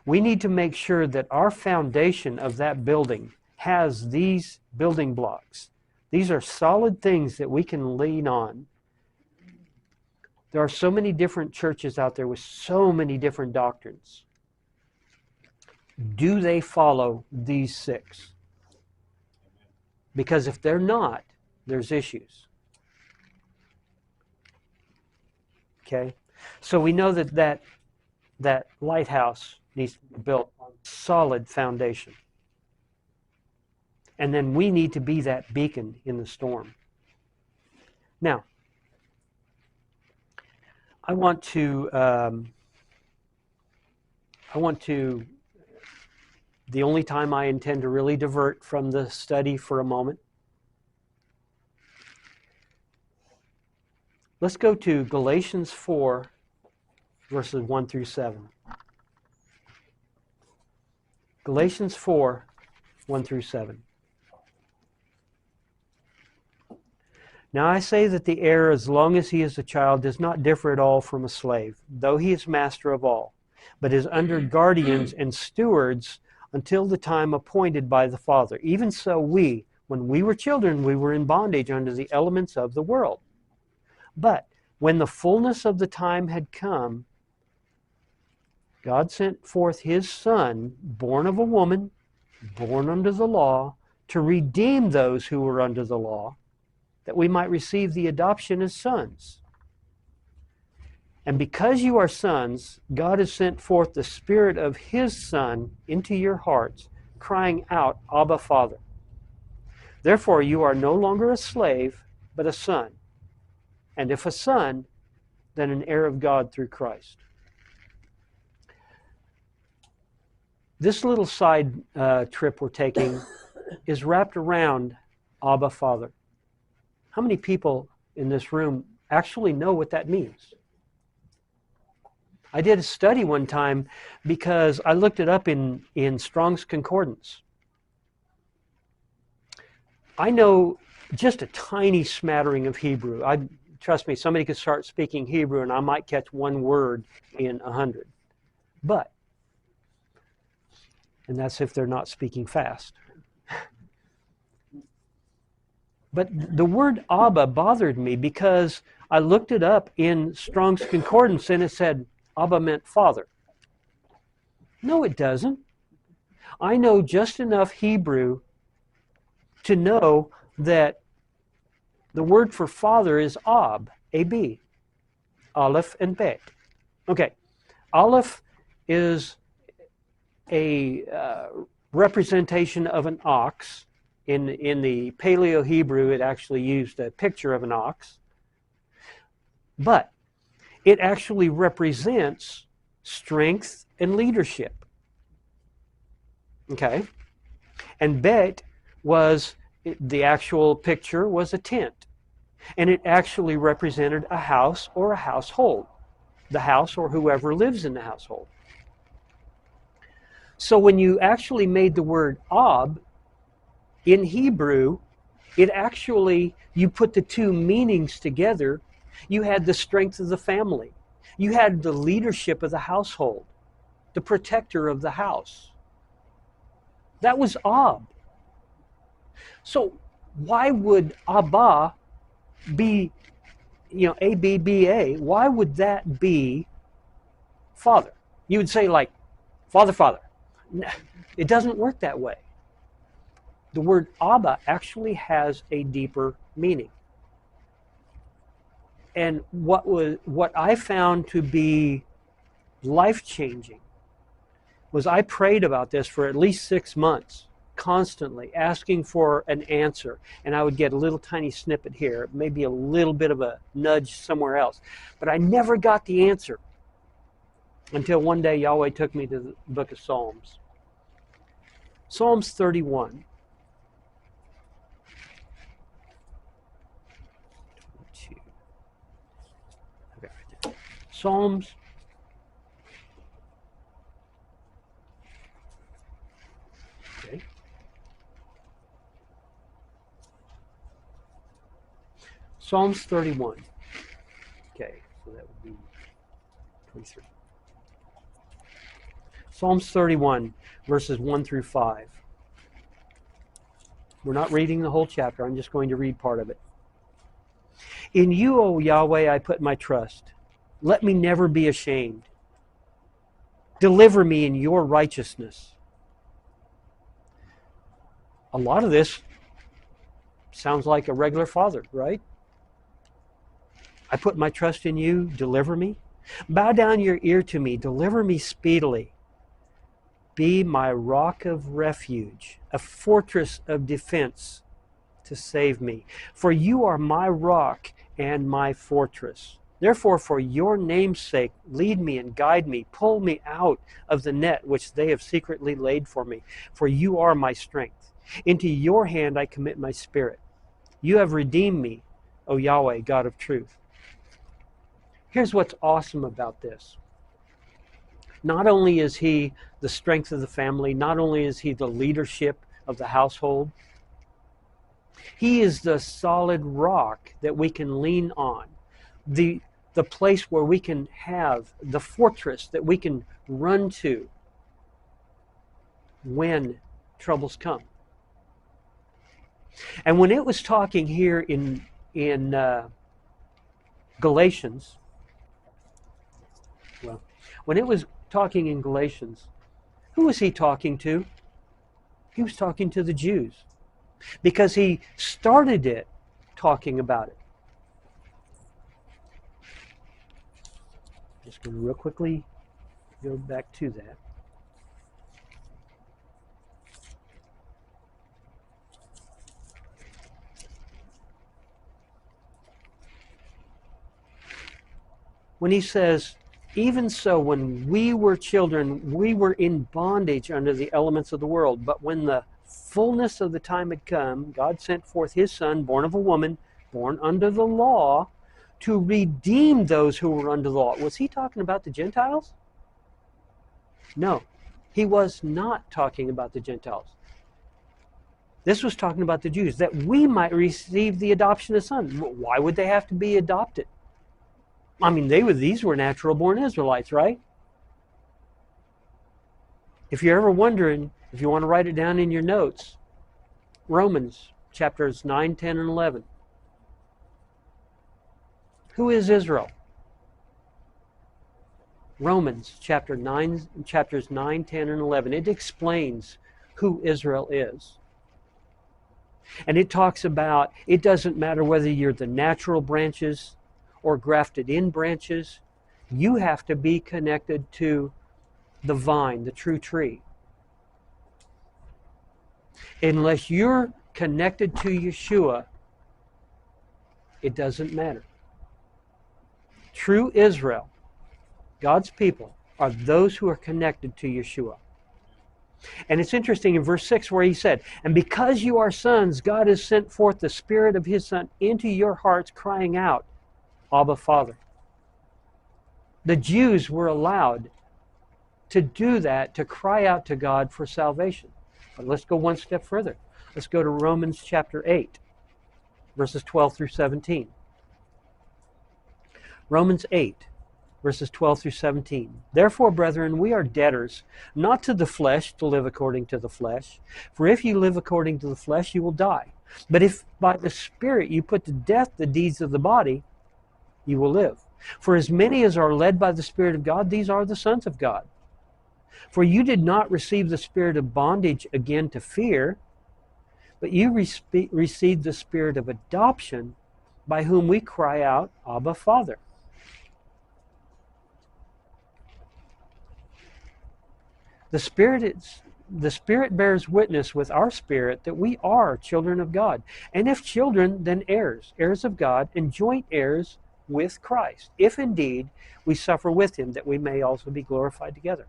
We need to make sure that our foundation of that building has these building blocks. These are solid things that we can lean on. There are so many different churches out there with so many different doctrines. Do they follow these 6? Because if they're not, there's issues. Okay? So we know that lighthouse needs to be built on solid foundation. And then we need to be that beacon in the storm. Now, I want to, the only time I intend to really divert from the study for a moment. Let's go to Galatians 4, verses 1 through 7. Galatians 4, 1 through 7. Now I say that the heir, as long as he is a child, does not differ at all from a slave, though he is master of all, but is under guardians and stewards until the time appointed by the Father. Even so we, when we were children, we were in bondage under the elements of the world. But when the fullness of the time had come, God sent forth his Son, born of a woman, born under the law, to redeem those who were under the law, that we might receive the adoption as sons. And because you are sons, God has sent forth the Spirit of his Son into your hearts, crying out, Abba, Father. Therefore you are no longer a slave, but a son. And if a son, then an heir of God through Christ. This little side trip we're taking is wrapped around Abba, Father. How many people in this room actually know what that means? I did a study one time because I looked it up in Strong's Concordance. I know just a tiny smattering of Hebrew. Trust me, somebody could start speaking Hebrew and I might catch one word in 100. And that's if they're not speaking fast. But the word Abba bothered me because I looked it up in Strong's Concordance and it said Abba meant father. No, it doesn't. I know just enough Hebrew to know that the word for father is Ab, A-B, Aleph and Bet. Okay, Aleph is a representation of an ox. In the Paleo-Hebrew, it actually used a picture of an ox. But it actually represents strength and leadership. Okay? And Bet was, the actual picture was a tent. And it actually represented a house or a household. The house or whoever lives in the household. So when you actually made the word Ab, in Hebrew, it actually, you put the two meanings together. You had the strength of the family. You had the leadership of the household, the protector of the house. That was Ab. So why would Abba be, A-B-B-A, why would that be father? You would say like, father, father. It doesn't work that way. The word Abba actually has a deeper meaning. And what I found to be life-changing was I prayed about this for at least 6 months, constantly asking for an answer. And I would get a little tiny snippet here, maybe a little bit of a nudge somewhere else. But I never got the answer until one day Yahweh took me to the book of Psalms. Psalms 31. Psalms. Okay. Psalms 31. Okay, so that would be 23. Psalms 31, verses 1 through 5. We're not reading the whole chapter. I'm just going to read part of it. In you, O Yahweh, I put my trust. Let me never be ashamed. Deliver me in your righteousness. A lot of this sounds like a regular father, right? I put my trust in you. Deliver me. Bow down your ear to me. Deliver me speedily. Be my rock of refuge, a fortress of defense to save me. For you are my rock and my fortress. Therefore, for your name's sake, lead me and guide me. Pull me out of the net which they have secretly laid for me. For you are my strength. Into your hand I commit my spirit. You have redeemed me, O Yahweh, God of truth. Here's what's awesome about this. Not only is he the strength of the family, not only is he the leadership of the household, he is the solid rock that we can lean on. The place where we can have the fortress that we can run to when troubles come. And when it was talking here in Galatians, well, when it was talking in Galatians, who was he talking to? He was talking to the Jews, because he started it talking about it. Just going to real quickly go back to that. When he says, even so, when we were children, we were in bondage under the elements of the world. But when the fullness of the time had come, God sent forth his Son, born of a woman, born under the law, to redeem those who were under the law. Was he talking about the Gentiles? No, he was not talking about the Gentiles. This was talking about the Jews, that we might receive the adoption of sons. Why would they have to be adopted? I mean, these were natural born Israelites, right? If you're ever wondering, if you want to write it down in your notes, Romans chapters 9, 10, and 11. Who is Israel? Romans chapters 9, 10, and 11. It explains who Israel is. And it talks about, it doesn't matter whether you're the natural branches or grafted in branches, you have to be connected to the vine, the true tree. Unless you're connected to Yeshua, it doesn't matter. True Israel, God's people, are those who are connected to Yeshua. And it's interesting in verse 6 where he said, "And because you are sons, God has sent forth the Spirit of His Son into your hearts, crying out, Abba, Father." The Jews were allowed to do that, to cry out to God for salvation. But let's go one step further. Let's go to Romans chapter 8, verses 12 through 17. Romans 8, verses 12 through 17. "Therefore, brethren, we are debtors, not to the flesh, to live according to the flesh. For if you live according to the flesh, you will die. But if by the Spirit you put to death the deeds of the body, you will live. For as many as are led by the Spirit of God, these are the sons of God. For you did not receive the spirit of bondage again to fear, but you received the spirit of adoption, by whom we cry out, Abba, Father." The Spirit bears witness with our spirit that we are children of God. And if children, then heirs, heirs of God, and joint heirs with Christ, if indeed we suffer with Him, that we may also be glorified together.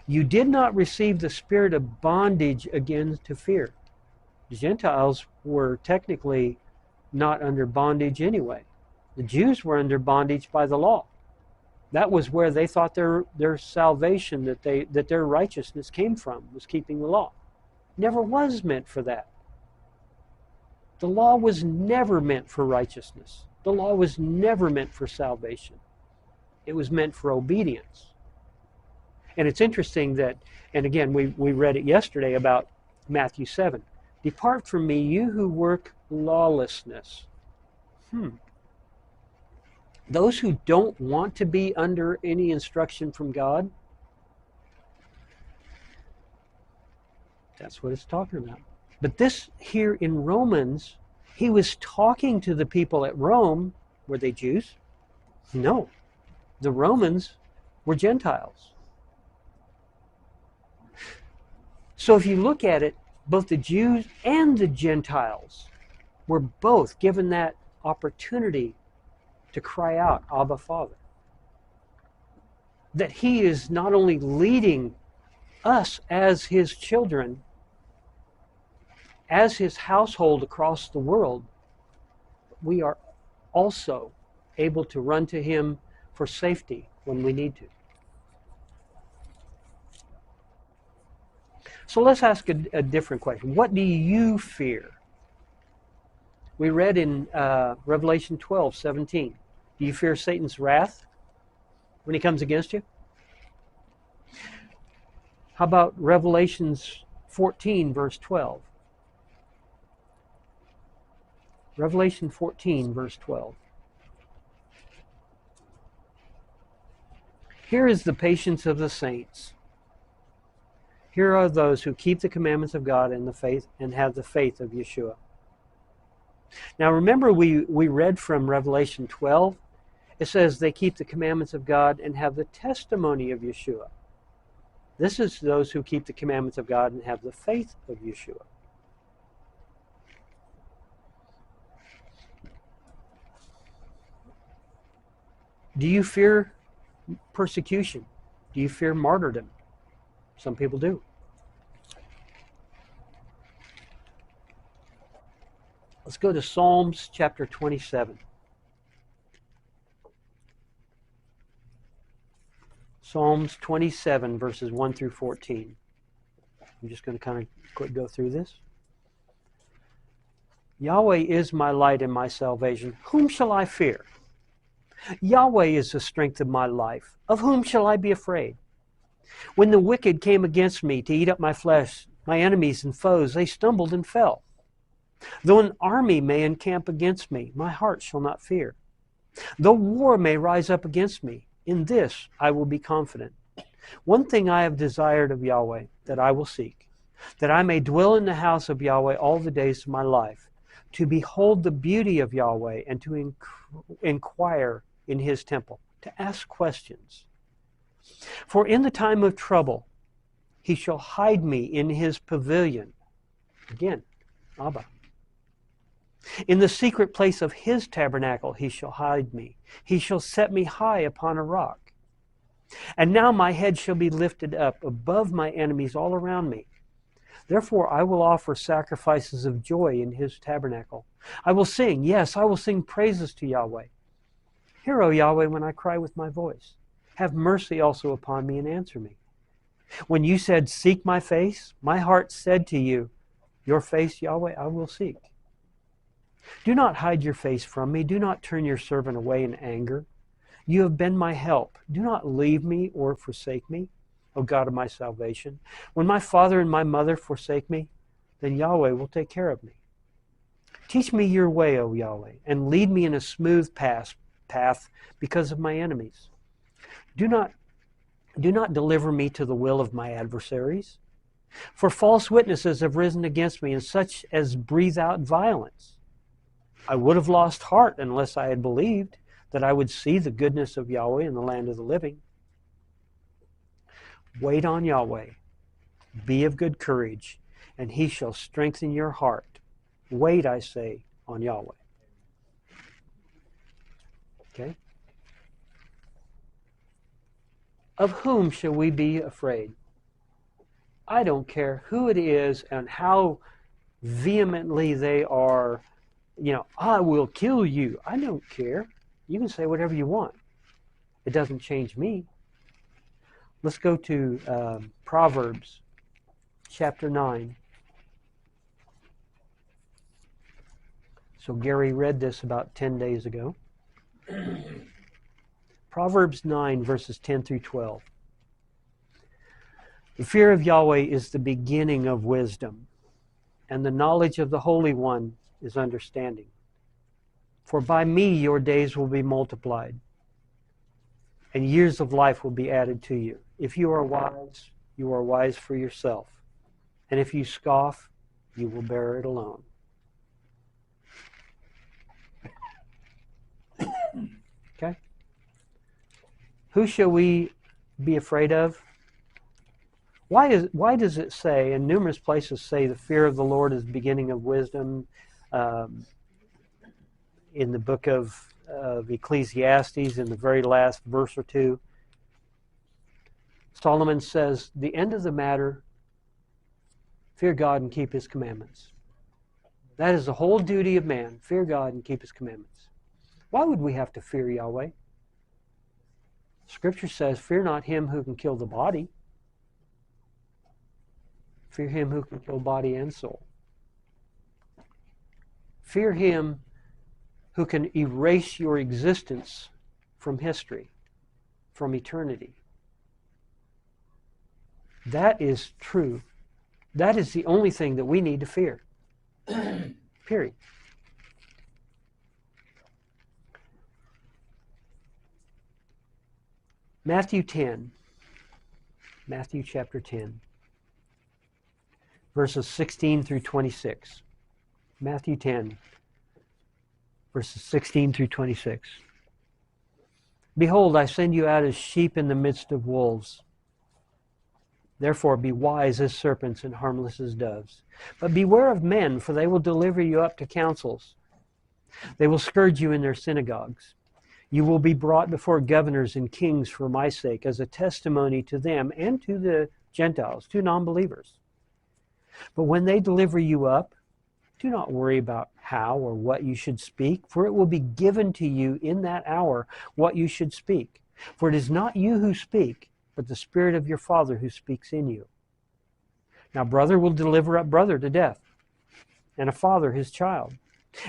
You did not receive the spirit of bondage again to fear. The Gentiles were technically not under bondage anyway. The Jews were under bondage by the law. That was where they thought their salvation, that their righteousness came from, was keeping the law. Never was meant for that. The law was never meant for righteousness. The law was never meant for salvation. It was meant for obedience. And it's interesting that, and again, we read it yesterday about Matthew 7. "Depart from me, you who work lawlessness." Those who don't want to be under any instruction from God, that's what it's talking about. But this here in Romans, he was talking to the people at Rome. Were they Jews? No. The Romans were Gentiles. So if you look at it, both the Jews and the Gentiles were both given that opportunity to cry out, Abba, Father. That He is not only leading us as His children, as His household across the world, we are also able to run to Him for safety when we need to. So let's ask a different question. What do you fear? We read in Revelation 12:17. Do you fear Satan's wrath when he comes against you? How about Revelations 14, verse 12? Revelation 14, verse 12. "Here is the patience of the saints. Here are those who keep the commandments of God and the faith and have the faith of Yeshua." Now remember, we read from Revelation 12. It says they keep the commandments of God and have the testimony of Yeshua. This is those who keep the commandments of God and have the faith of Yeshua. Do you fear persecution? Do you fear martyrdom? Some people do. Let's go to Psalms chapter 27. Psalms 27, verses 1 through 14. I'm just going to kind of quick go through this. "Yahweh is my light and my salvation. Whom shall I fear? Yahweh is the strength of my life. Of whom shall I be afraid? When the wicked came against me to eat up my flesh, my enemies and foes, they stumbled and fell. Though an army may encamp against me, my heart shall not fear. Though war may rise up against me, in this I will be confident. One thing I have desired of Yahweh, that I will seek, that I may dwell in the house of Yahweh all the days of my life, to behold the beauty of Yahweh and to inquire in His temple, to ask questions. For in the time of trouble, He shall hide me in His pavilion." Again, Abba. "In the secret place of His tabernacle He shall hide me. He shall set me high upon a rock. And now my head shall be lifted up above my enemies all around me. Therefore I will offer sacrifices of joy in his tabernacle. I will sing, yes, I will sing praises to Yahweh. Hear, O Yahweh, when I cry with my voice. Have mercy also upon me and answer me. When you said, seek my face, my heart said to you, your face, Yahweh, I will seek. Do not hide your face from me. Do not turn your servant away in anger. You have been my help. Do not leave me or forsake me, O God of my salvation. When my father and my mother forsake me, then Yahweh will take care of me. Teach me your way, O Yahweh, and lead me in a smooth path because of my enemies. Do not deliver me to the will of my adversaries. For false witnesses have risen against me, and such as breathe out violence. I would have lost heart unless I had believed that I would see the goodness of Yahweh in the land of the living. Wait on Yahweh. Be of good courage, and he shall strengthen your heart. Wait, I say, on Yahweh. Okay? Of whom shall we be afraid? I don't care who it is and how vehemently they are, I will kill you. I don't care. You can say whatever you want. It doesn't change me. Let's go to Proverbs chapter 9. So Gary read this about 10 days ago. Proverbs 9, verses 10 through 12. The fear of Yahweh is the beginning of wisdom, and the knowledge of the Holy One is understanding. For by me your days will be multiplied, and years of life will be added to you. If you are wise for yourself. And if you scoff, you will bear it alone. Okay? Who shall we be afraid of? Why does it say, in numerous places say, the fear of the Lord is the beginning of wisdom? In the book of Ecclesiastes, in the very last verse or two, Solomon says, the end of the matter, fear God and keep his commandments. That is the whole duty of man, fear God and keep his commandments. Why would we have to fear Yahweh? Scripture says, fear not him who can kill the body. Fear him who can kill body and soul. Fear him who can erase your existence from history, from eternity. That is true. That is the only thing that we need to fear. Period. Matthew chapter 10, verses 16 through 26. Matthew 10, verses 16 through 26. Behold, I send you out as sheep in the midst of wolves. Therefore be wise as serpents and harmless as doves. But beware of men, for they will deliver you up to councils. They will scourge you in their synagogues. You will be brought before governors and kings for my sake, as a testimony to them and to the Gentiles, to non-believers. But when they deliver you up, do not worry about how or what you should speak, for it will be given to you in that hour what you should speak. For it is not you who speak, but the Spirit of your Father who speaks in you. Now brother will deliver up brother to death, and a father his child.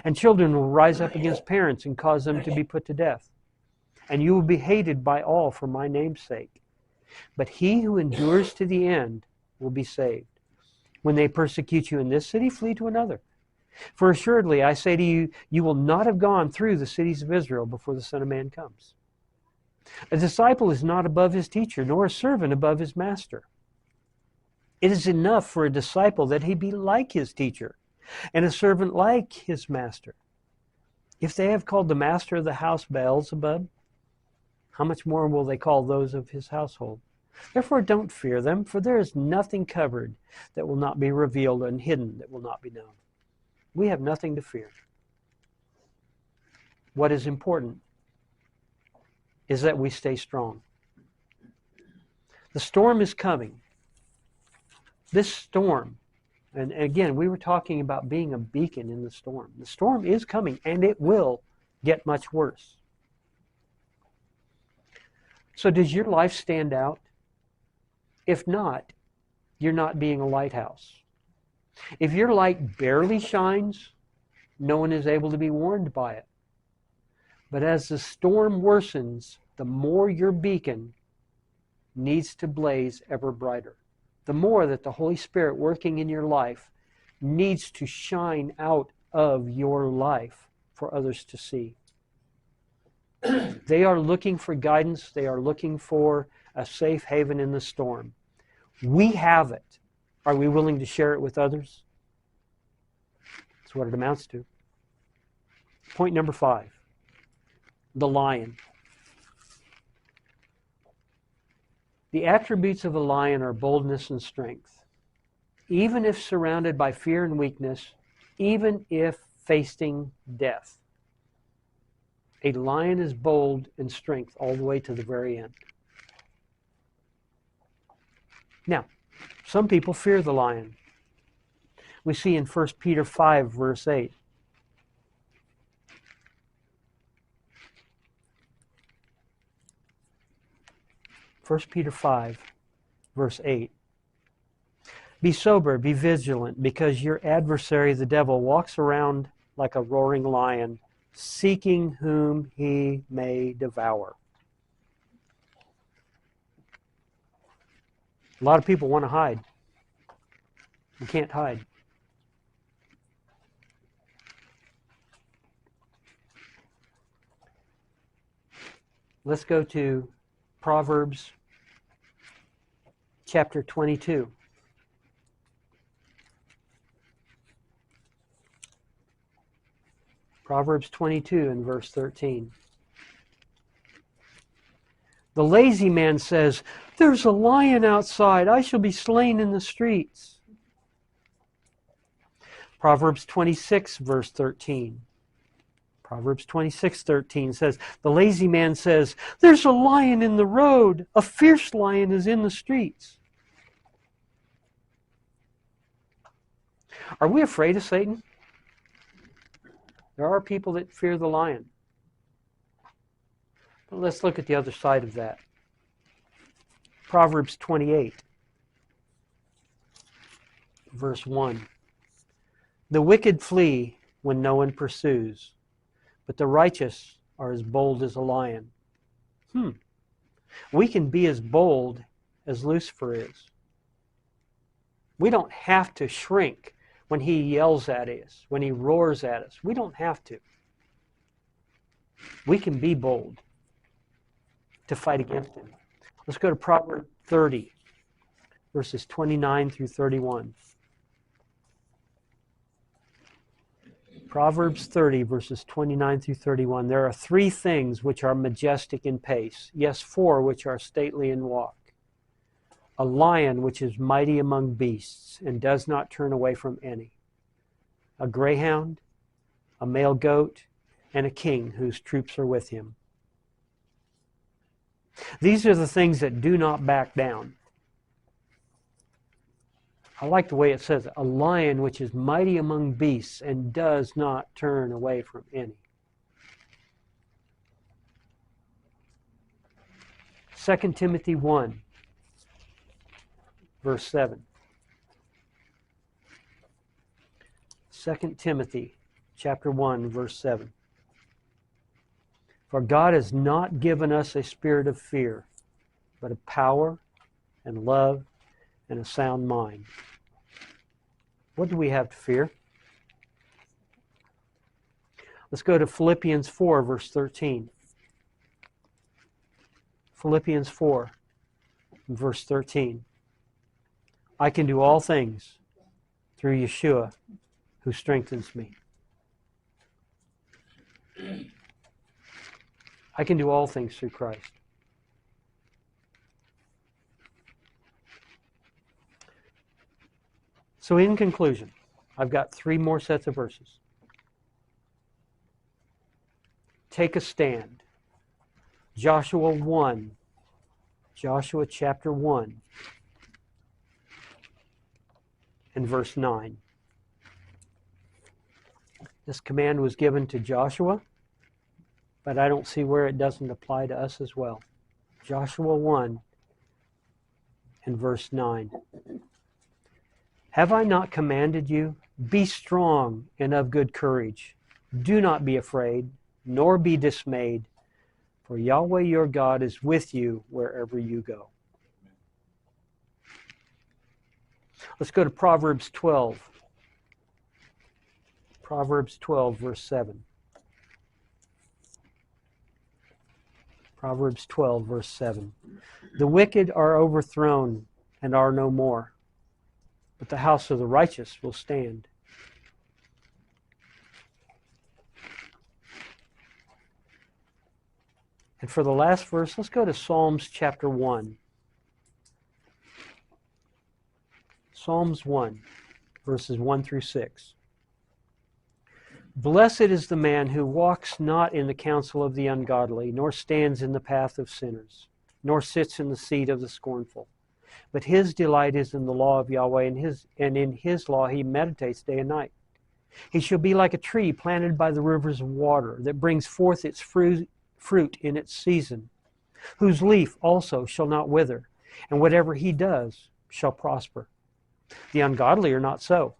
And children will rise up against parents and cause them to be put to death. And you will be hated by all for my name's sake. But he who endures to the end will be saved. When they persecute you in this city, flee to another. For assuredly, I say to you, you will not have gone through the cities of Israel before the Son of Man comes. A disciple is not above his teacher, nor a servant above his master. It is enough for a disciple that he be like his teacher, and a servant like his master. If they have called the master of the house Beelzebub, how much more will they call those of his household? Therefore don't fear them, for there is nothing covered that will not be revealed, and hidden that will not be known. We have nothing to fear. What is important is that we stay strong. The storm is coming. This storm, and again, we were talking about being a beacon in the storm. The storm is coming, and it will get much worse. So does your life stand out? If not, you're not being a lighthouse. If your light barely shines, no one is able to be warned by it. But as the storm worsens, the more your beacon needs to blaze ever brighter. The more that the Holy Spirit working in your life needs to shine out of your life for others to see. They are looking for guidance. They are looking for a safe haven in the storm. We have it. Are we willing to share it with others? That's what it amounts to. Point number 5. The lion. The attributes of a lion are boldness and strength. Even if surrounded by fear and weakness, even if facing death. A lion is bold and strength all the way to the very end. Now, some people fear the lion. We see in 1 Peter 5, verse 8. First Peter 5, verse 8. Be sober, be vigilant, because your adversary, the devil, walks around like a roaring lion, seeking whom he may devour. A lot of people want to hide. You can't hide. Let's go to Proverbs chapter 22. Proverbs 22 and verse 13. The lazy man says, "There's a lion outside. I shall be slain in the streets." Proverbs 26 verse 13. Proverbs 26:13 says, the lazy man says, "There's a lion in the road. A fierce lion is in the streets." Are we afraid of Satan? There are people that fear the lion. But let's look at the other side of that. Proverbs 28, verse 1. The wicked flee when no one pursues, but the righteous are as bold as a lion. We can be as bold as Lucifer is. We don't have to shrink when he yells at us, when he roars at us. We don't have to. We can be bold to fight against him. Let's go to Proverbs 30, verses 29 through 31. Proverbs 30, verses 29 through 31. There are 3 things which are majestic in pace. Yes, 4 which are stately in walk. A lion which is mighty among beasts and does not turn away from any. A greyhound, a male goat, and a king whose troops are with him. These are the things that do not back down. I like the way it says, a lion which is mighty among beasts and does not turn away from any. 2 Timothy 1, verse 7. 2 Timothy chapter 1, verse 7. For God has not given us a spirit of fear, but of power and love and a sound mind. What do we have to fear? Let's go to Philippians 4, verse 13. Philippians 4, verse 13. I can do all things through Yeshua who strengthens me. I can do all things through Christ. So in conclusion, I've got 3 more sets of verses. Take a stand. Joshua 1, Joshua chapter 1 and verse 9. This command was given to Joshua, but I don't see where it doesn't apply to us as well. Joshua 1 and verse 9. Have I not commanded you? Be strong and of good courage. Do not be afraid, nor be dismayed, for Yahweh your God is with you wherever you go. Let's go to Proverbs 12. Proverbs 12, verse 7. Proverbs 12, verse 7. The wicked are overthrown and are no more, but the house of the righteous will stand. And for the last verse, let's go to Psalms chapter 1. Psalms 1, verses 1 through 6. Blessed is the man who walks not in the counsel of the ungodly, nor stands in the path of sinners, nor sits in the seat of the scornful. But his delight is in the law of Yahweh, and in his law he meditates day and night. He shall be like a tree planted by the rivers of water, that brings forth its fruit in its season, whose leaf also shall not wither, and whatever he does shall prosper. The ungodly are not so,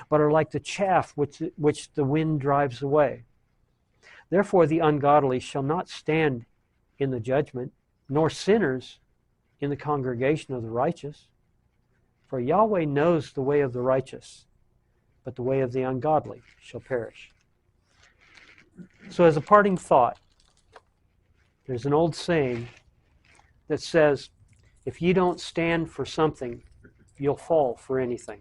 but are like the chaff which the wind drives away. Therefore the ungodly shall not stand in the judgment, nor sinners in the congregation of the righteous. For Yahweh knows the way of the righteous, but the way of the ungodly shall perish. So as a parting thought, there's an old saying that says, if you don't stand for something, you'll fall for anything.